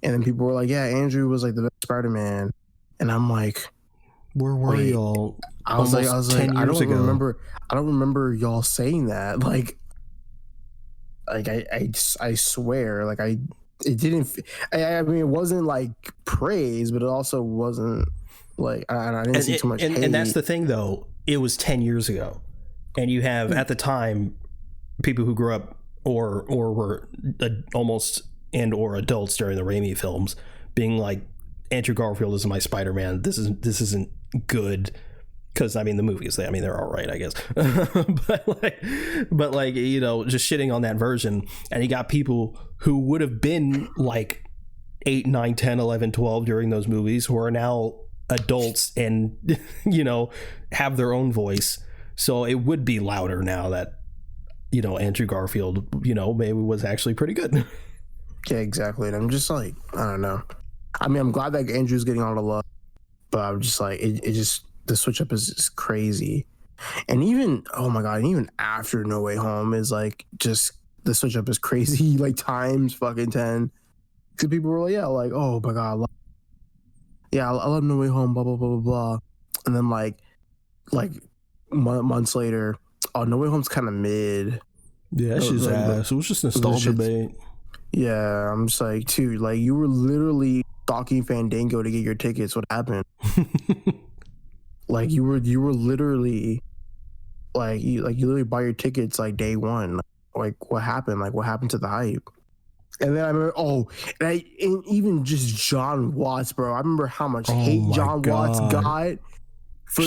And then people were like, yeah, Andrew was like the best Spider-Man. And I'm like, where were y'all? I was like, I don't remember y'all saying that. Like I swear, like it wasn't like praise, but it also wasn't like, I didn't see too much hate. And that's the thing though. it was 10 years ago, and you have at the time people who grew up or were almost and or adults during the Raimi films being like, Andrew Garfield is my Spider-Man. This isn't good. Because, I mean, the movies, they're all right, I guess. but like, you know, just shitting on that version. And you got people who would have been like 8, 9, 10, 11, 12 during those movies who are now adults and, you know, have their own voice. So it would be louder now that, you know, Andrew Garfield, you know, maybe was actually pretty good. Yeah, exactly. And I'm just like, I don't know. I mean, I'm glad that Andrew's getting all the love. But I'm just like, it just... the switch up is crazy. And even, oh my God, and even after No Way Home is like, just the switch up is crazy, like times fucking 10. Because people were like, yeah, like, oh my God, I love No Way Home, blah, blah, blah, blah, blah. And then like months later, oh, No Way Home's kind of mid. Yeah, she's ass. It was just nostalgia bait. Yeah, I'm just like, dude, like you were literally stalking Fandango to get your tickets. What happened? Like you were literally like you literally buy your tickets like day one. Like what happened? Like what happened to the hype? And then I remember, and even just John Watts, bro. I remember how much hate John Watts got for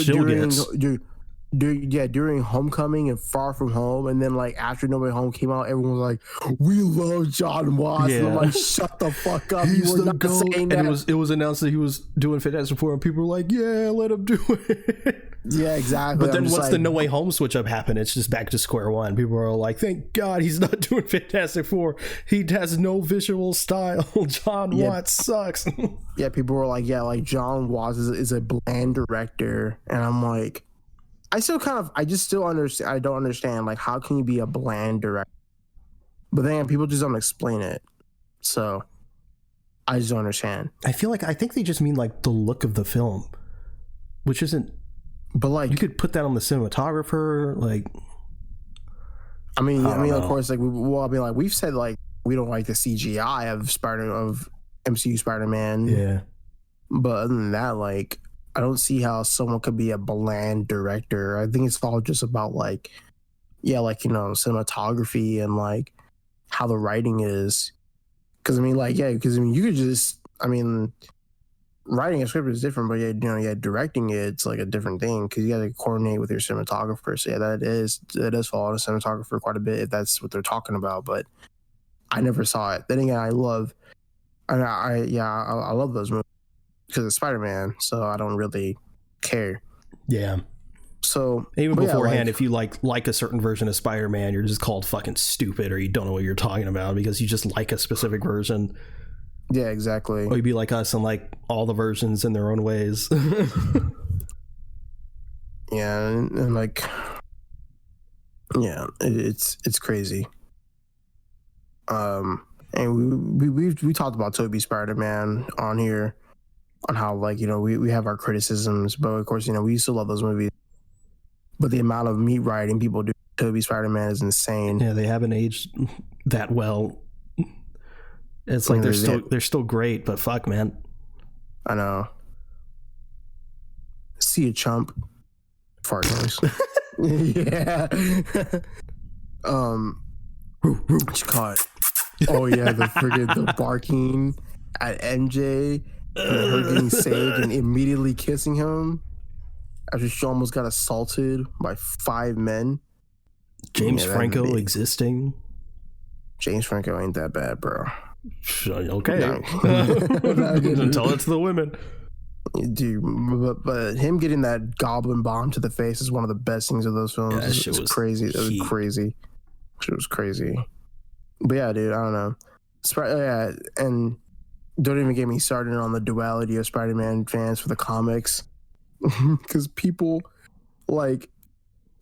during Homecoming and Far From Home, and then like after No Way Home came out, everyone was like, "We love John Watts." Yeah. And I'm like, "Shut the fuck up! He's you were not saying that." And it was announced that he was doing Fantastic Four, and people were like, "Yeah, let him do it." Yeah, exactly. But then once the No Way Home switch up happened, it's just back to square one. People are like, "Thank God he's not doing Fantastic Four. He has no visual style. John Watts sucks." Yeah, people were like, "Yeah, like John Watts is a bland director," and I'm like. I just still understand. I don't understand. Like, how can you be a bland director? But then people just don't explain it. So I just don't understand. I think they just mean like the look of the film, which isn't. But like, you could put that on the cinematographer. Like, I mean, of course, like, we've said like we don't like the CGI of MCU Spider-Man. Yeah. But other than that, like. I don't see how someone could be a bland director. I think it's all just about like, yeah, like, you know, cinematography and like how the writing is. Because I mean, like, yeah, because I mean, you could just, I mean, writing a script is different, but yeah, you know, yeah, directing it's like a different thing because you got to coordinate with your cinematographer. So yeah, that does fall on a cinematographer quite a bit if that's what they're talking about. But I never saw it. Then again, I love those movies. Because it's Spider-Man, so I don't really care. Yeah. So even beforehand, if you like a certain version of Spider-Man, you're just called fucking stupid, or you don't know what you're talking about because you just like a specific version. Yeah, exactly. Or you'd be like us and like all the versions in their own ways. Yeah, and like, yeah, it's crazy. And we talked about Tobey Spider-Man on here. On how, like, you know, we have our criticisms, but of course, you know, we used to love those movies. But the amount of meat riding people do Tobey Spider-Man is insane. Yeah, they haven't aged that well. It's like they're still great, but fuck, man. I know. See a chump. Fart noise. Yeah. What you call it? Oh yeah, the barking at MJ. And her getting saved and immediately kissing him after she almost got assaulted by 5 men. James Franco existing. James Franco ain't that bad, bro. Okay. Don't tell it to the women. Dude, but him getting that goblin bomb to the face is one of the best things of those films. Yeah, it was crazy. It was crazy. Shit was crazy. But yeah, dude, I don't know. Yeah, and don't even get me started on the duality of Spider-Man fans for the comics. Because people, like,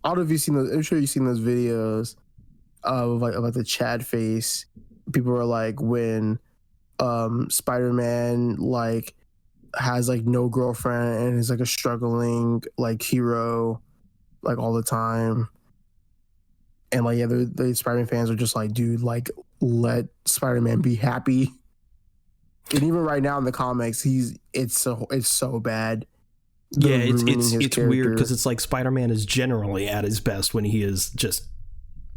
I don't know if you've seen those, I'm sure you've seen those videos of like the Chad face. People are like, when Spider-Man, like, has, like, no girlfriend and is, like, a struggling, like, hero, like, all the time. And, like, yeah, the Spider-Man fans are just like, dude, like, let Spider-Man be happy. And even right now in the comics, it's so bad. Yeah, it's weird because it's like Spider-Man is generally at his best when he is just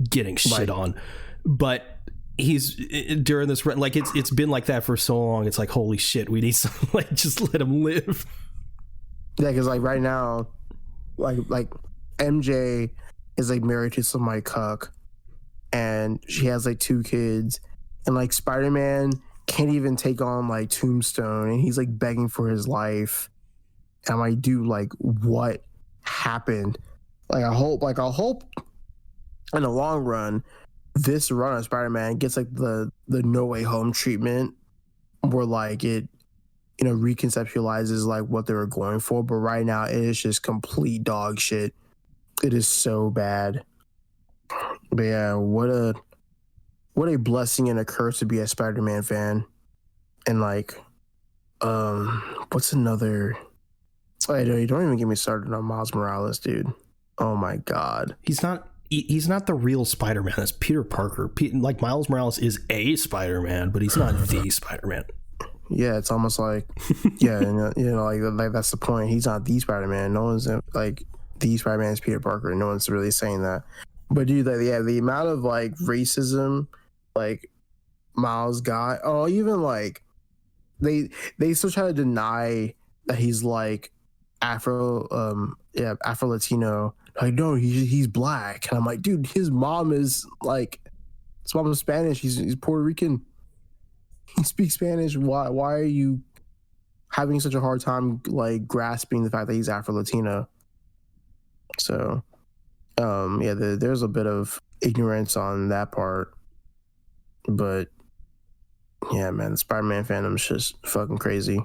getting shit on, but he's during this like it's been like that for so long. It's like, holy shit, we need some, like, just let him live. Yeah, because like right now, like MJ is like married to some like cuck, and she has like 2 kids, and like Spider-Man can't even take on like Tombstone, and he's like begging for his life. And I'm like, dude, like, what happened? Like, I hope in the long run, this run of Spider-Man gets like the No Way Home treatment, where like it, reconceptualizes like what they were going for. But right now, it is just complete dog shit. It is so bad. But yeah, what a blessing and a curse to be a Spider-Man fan. And like, what's another? Oh, you don't even get me started on Miles Morales, dude. Oh my god, he's not the real Spider-Man. That's Peter Parker. Like, Miles Morales is a Spider-Man, but he's not the Spider-Man. Yeah, it's almost like, yeah, like that's the point. He's not the Spider-Man. No one's like, the Spider-Man is Peter Parker. No one's really saying that. But dude, like, yeah, the amount of like racism, like Miles got. Oh, even like they still try to deny that he's like Afro Latino. Like, no, he's black. And I'm like, dude, his mom is Spanish. He's Puerto Rican. He speaks Spanish. Why are you having such a hard time like grasping the fact that he's Afro Latino? So, yeah, there's a bit of ignorance on that part, but yeah, man, the Spider-Man fandom's just fucking crazy.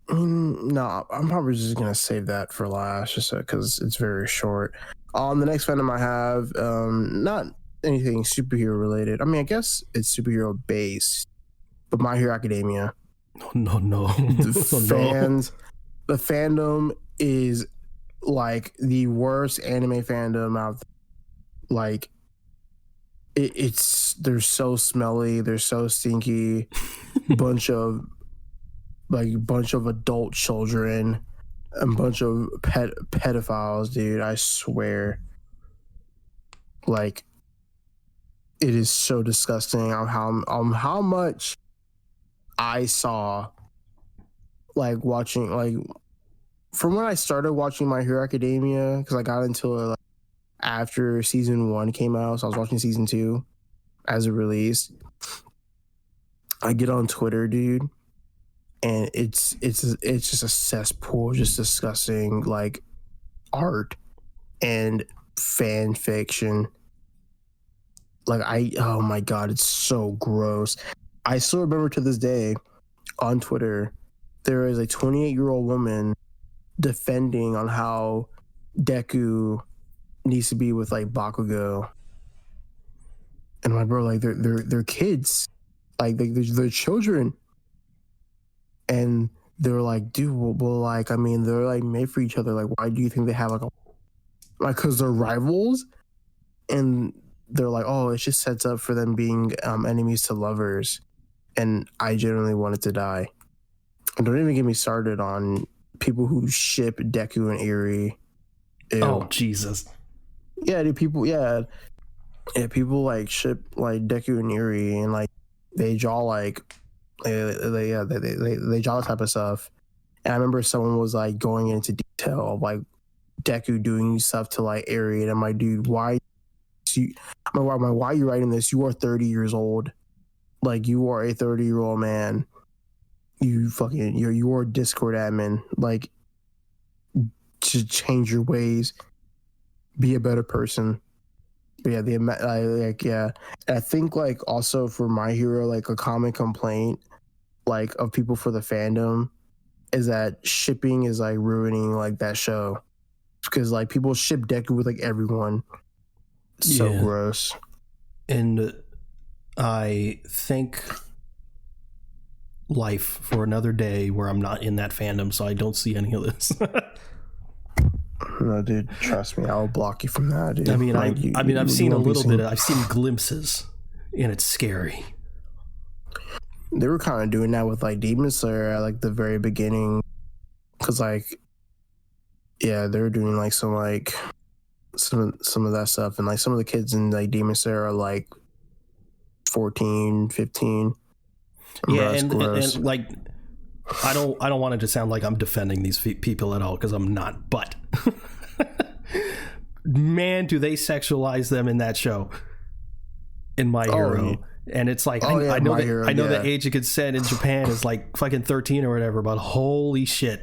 No, I'm probably just gonna save that for last, just because it's very short. The next fandom I have, not anything superhero related. I mean, I guess it's superhero based, but My Hero Academia. No. The fandom is like the worst anime fandom out there. Like, they're so smelly, they're so stinky, bunch of adult children, a bunch of pedophiles, dude. I swear, like, it is so disgusting on how much I saw, like, watching, like, from when I started watching My Hero Academia, because I got into it like, after season 1 came out, so I was watching season 2 as it released. I get on Twitter, dude, and it's just a cesspool, just discussing like art and fan fiction. Like, oh my god, it's so gross. I still remember to this day on Twitter, there is a 28-year-old woman defending on how Deku needs to be with like Bakugo, and my bro, like, they're kids, like they're children. And they were like, dude, well, like, I mean, they're like made for each other. Like, why do you think they have like because they're rivals? And they're like, oh, it just sets up for them being enemies to lovers. And I genuinely wanted to die. And don't even get me started on people who ship Deku and Eri. Ew. Oh, Jesus. Yeah, dude, people like ship like Deku and Eri, and like they draw like they draw that type of stuff. And I remember someone was like going into detail of like Deku doing stuff to like Eri, and I'm like, dude, why are you writing this? You are 30 years old. Like, you are a 30-year-old man. You are a Discord admin. Like, to change your ways, be a better person. But yeah, I think like also for My Hero, like a common complaint like of people for the fandom is that shipping is like ruining like that show, because like people ship Deku with like everyone. It's so gross. And I think life for another day where I'm not in that fandom, so I don't see any of this. No, dude, trust me, I'll block you from that, dude. I mean, I've seen a little bit. I've seen glimpses, and it's scary. They were kind of doing that with like Demon Slayer at like the very beginning, because like Yeah, they're doing like some of that stuff, and like some of the kids in like Demon Slayer are like 14, 15. Yeah, and like I don't want it to sound like I'm defending these people at all, because I'm not, but man, do they sexualize them in that show, in My Hero. Yeah. And it's like, I know the age of consent in Japan is like fucking 13 or whatever, but holy shit.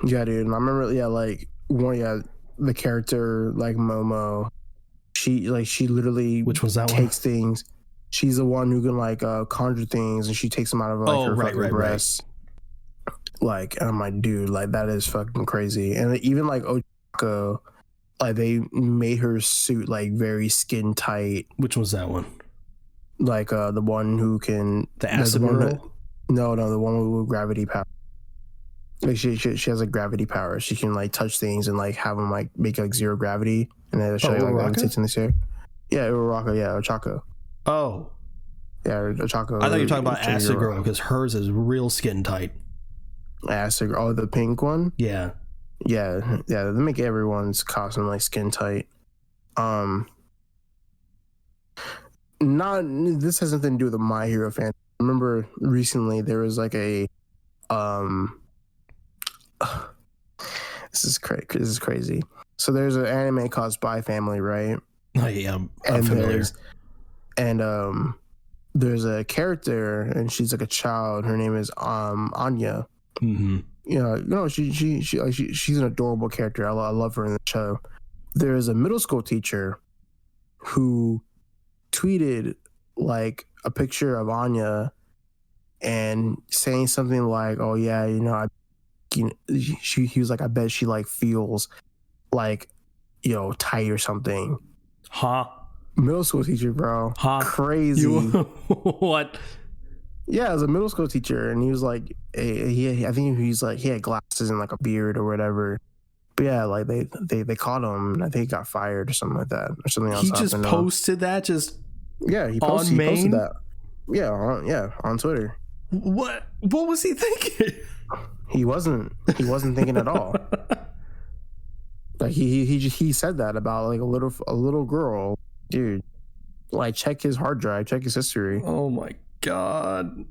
Yeah, dude. I remember, the character, like Momo, she literally which was that takes things. She's the one who can like conjure things, and she takes them out of like her fucking breasts. Like, and I'm like, dude, like that is fucking crazy. And even like Ochako, like they made her suit like very skin tight. Which was that one? Like the one who can the acid girl? No, the one with gravity power. Like she has like gravity power. She can like touch things and like have them like make like zero gravity, and then show you like levitates in the air. Yeah, Uraraka. Yeah, Ochako. Oh, yeah, Ochako. I thought you were talking about acid girl, because hers is real skin tight. Acid girl, the pink one. Yeah. They make everyone's costume like skin tight. This has nothing to do with the My Hero fan. I remember recently there was like a this is crazy. So there's an anime called Spy Family, right? Oh yeah, I'm familiar. There's a character, and she's like a child. Her name is Anya. Mm-hmm. She's an adorable character. I love her in the show. There's a middle school teacher who tweeted like a picture of Anya and saying something like, "Oh yeah, he was like, I bet she like feels like, tight or something." Huh? Middle school teacher, bro. Huh? Crazy. What? Yeah, as a middle school teacher, and he was like, I think he's like, he had glasses and like a beard or whatever. But yeah, like they caught him, and I think he got fired or something like that, or something else. He just posted that, he posted that. Yeah, on Twitter. What was he thinking? He wasn't thinking at all. Like he said that about like a little girl, dude. Like, check his hard drive, check his history. Oh my god,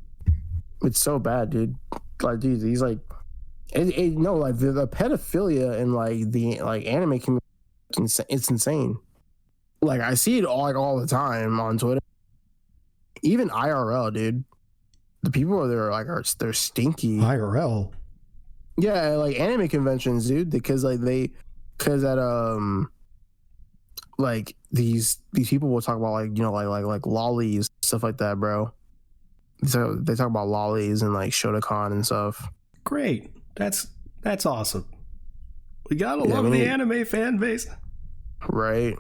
it's so bad, dude. Like, dude, he's like, like the pedophilia in like the like anime community, it's insane. Like, I see it all the time on Twitter, even IRL, dude. The people there they're stinky. IRL. Yeah, like anime conventions, dude. Because at like these people will talk about like lollies, stuff like that, bro. So they talk about lollies and like Shotokan and stuff. Great, that's awesome. We gotta love the anime fan base, right?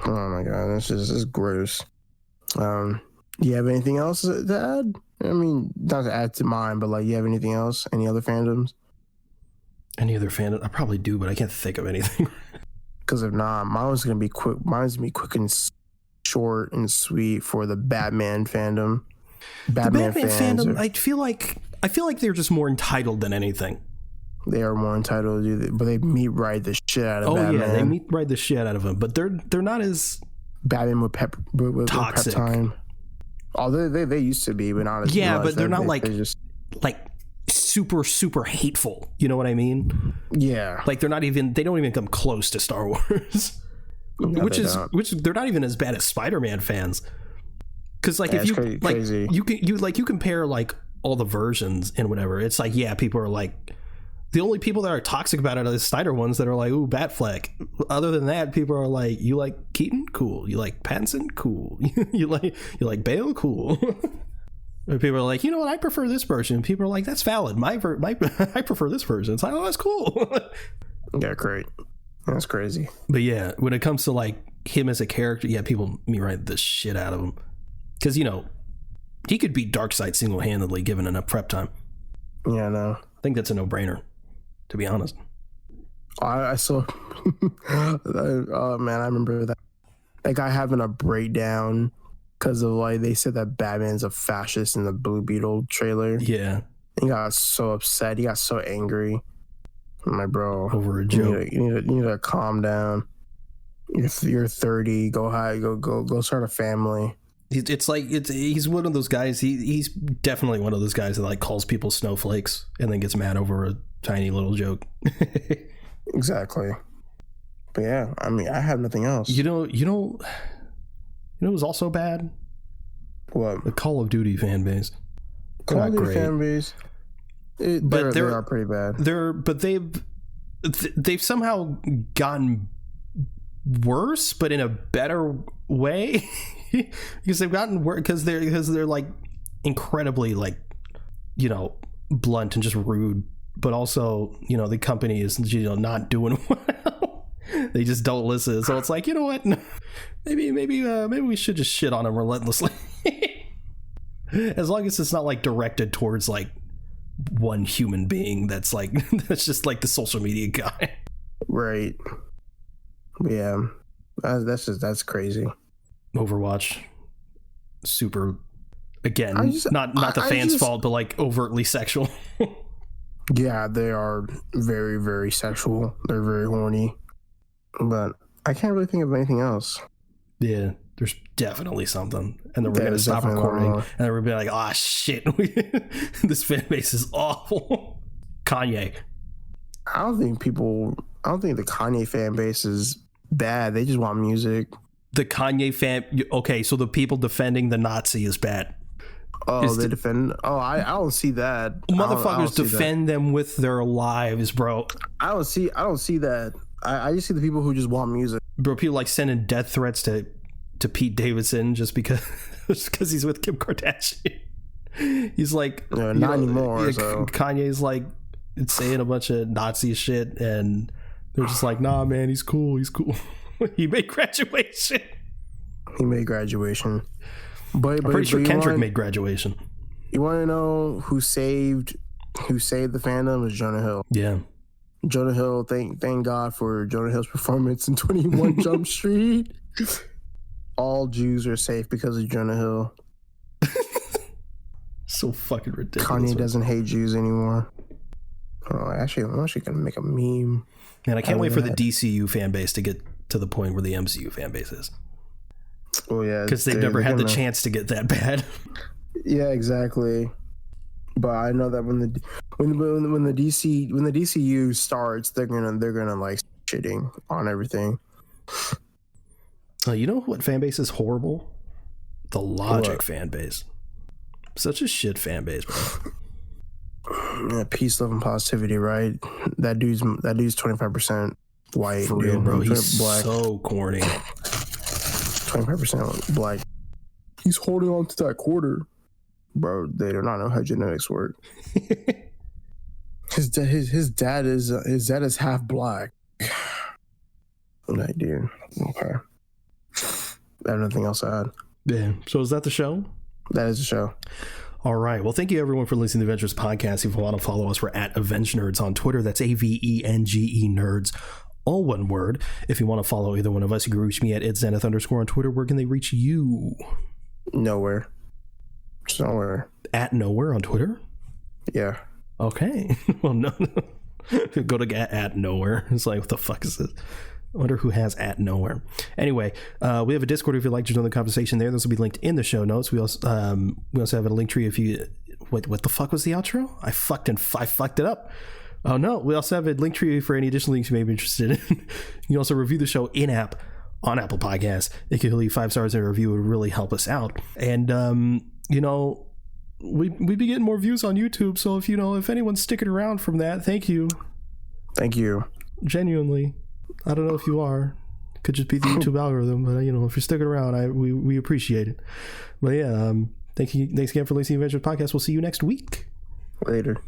Oh my god, this is gross. You have anything else to add? I mean, not to add to mine, but like, you have anything else? Any other fandoms? Any other fandom? I probably do, but I can't think of anything. Because if not, mine's gonna be quick. Mine's gonna be quick and short and sweet for the Batman fandom. The Batman fandom. I feel like they're just more entitled than anything. They are more entitled, but they meat ride the shit out of Batman. Oh yeah, they meat ride the shit out of him. But they're not as Batman with toxic. Pep time. Oh, they used to be, but not as much. But they're not like super hateful. You know what I mean? Yeah. Like they don't even come close to Star Wars. No, which they're not even as bad as Spider-Man fans. Because like, if you crazy. you compare like all the versions and whatever, it's like, yeah, people are like, the only people that are toxic about it are the Snyder ones that are like, ooh, Batfleck. Other than that, people are like, you like Keaton? Cool. You like Pattinson? Cool. you like Bale? Cool. People are like, you know what? I prefer this version. People are like, that's valid. I prefer this version. It's like, oh, that's cool. Yeah, great. That's crazy. But yeah, when it comes to like him as a character, yeah, people meat ride the shit out of him. Because, he could beat Darkseid single-handedly given enough prep time. Yeah, no. I think that's a no-brainer, to be honest. I saw... oh, man, I remember that guy having a breakdown because of, like, they said that Batman's a fascist in the Blue Beetle trailer. Yeah. He got so upset. He got so angry. I'm like, bro, over a joke. You need to calm down. You're 30. Go high. Go start a family. He's one of those guys. He's definitely one of those guys that like calls people snowflakes and then gets mad over a tiny little joke. Exactly. But yeah, I mean, I have nothing else. You know it was also bad. What? The Call of Duty fan base. Call of Duty fan base. They are pretty bad. But they've somehow gotten worse, but in a better way. Because they've gotten worse because they're like incredibly like, you know, blunt and just rude, but also, you know, the company is, you know, not doing well. They just don't listen. So it's like, you know what? Maybe we should just shit on them relentlessly. As long as it's not like directed towards like one human being that's just like the social media guy. Right. Yeah. That's crazy. Overwatch, super, again, not the fans' fault, but like overtly sexual. Yeah, they are very, very sexual. They're very horny. But I can't really think of anything else. Yeah, there's definitely something. And then we're going to stop recording. And then we're going to be like, oh, shit. This fan base is awful. Kanye. I don't think the Kanye fan base is bad. They just want music. The Kanye fan... Okay, so the people defending the Nazi is bad. Oh, they defend... Oh, I don't see that. Motherfuckers defend them with their lives, bro. I don't see that. I just see the people who just want music. Bro, people like sending death threats to Pete Davidson just because he's with Kim Kardashian. He's like... not anymore, so... Kanye's like saying a bunch of Nazi shit, and they're just like, nah, man, he's cool. He made graduation. But I'm pretty sure Kendrick made graduation. You want to know who saved the fandom? Is Jonah Hill. Yeah. Jonah Hill, thank God for Jonah Hill's performance in 21 Jump Street. All Jews are safe because of Jonah Hill. So fucking ridiculous. Kanye doesn't hate Jews anymore. Oh, I'm actually going to make a meme. Man, I can't wait for the DCU fan base to get to the point where the MCU fan base is. Oh yeah, because they've never had the chance to get that bad. Yeah, exactly. But I know that when the DCU starts, they're gonna like shitting on everything. You know what fan base is horrible? The Logic fan base. Such a shit fan base, bro. Yeah, peace, love, and positivity, right? That dude's 25% white. For real, bro. He's black. So corny. 25% black. He's holding on to that quarter. Bro, they do not know how genetics work. His dad is half black. I'm like, dude, okay. I have nothing else to add. Yeah. So is that the show? That is the show. All right. Well, thank you everyone for listening to the Adventures Podcast. If you want to follow us, we're at Avengenerds on Twitter. That's AVENGE Nerds. All one word. If you want to follow either one of us, you can reach me at @Zenith_ on Twitter. Where can they reach you? Nowhere. Just nowhere. At Nowhere on Twitter? Yeah. Okay. Well, no. Go to at Nowhere. It's like, what the fuck is this? I wonder who has at Nowhere. Anyway, we have a Discord if you'd like to join the conversation there. This will be linked in the show notes. We also have a link tree if you... What the fuck was the outro? I fucked it up. Oh no, we also have a link tree for any additional links you may be interested in. You can also review the show in-app on Apple Podcasts. If you could leave 5 stars in a review, it would really help us out. And, you know, we'd be getting more views on YouTube, so if anyone's sticking around from that, thank you. Thank you. Genuinely. I don't know if you are. It could just be the YouTube algorithm, but, if you're sticking around, we appreciate it. But yeah, thanks again for listening to the Adventures Podcast. We'll see you next week. Later.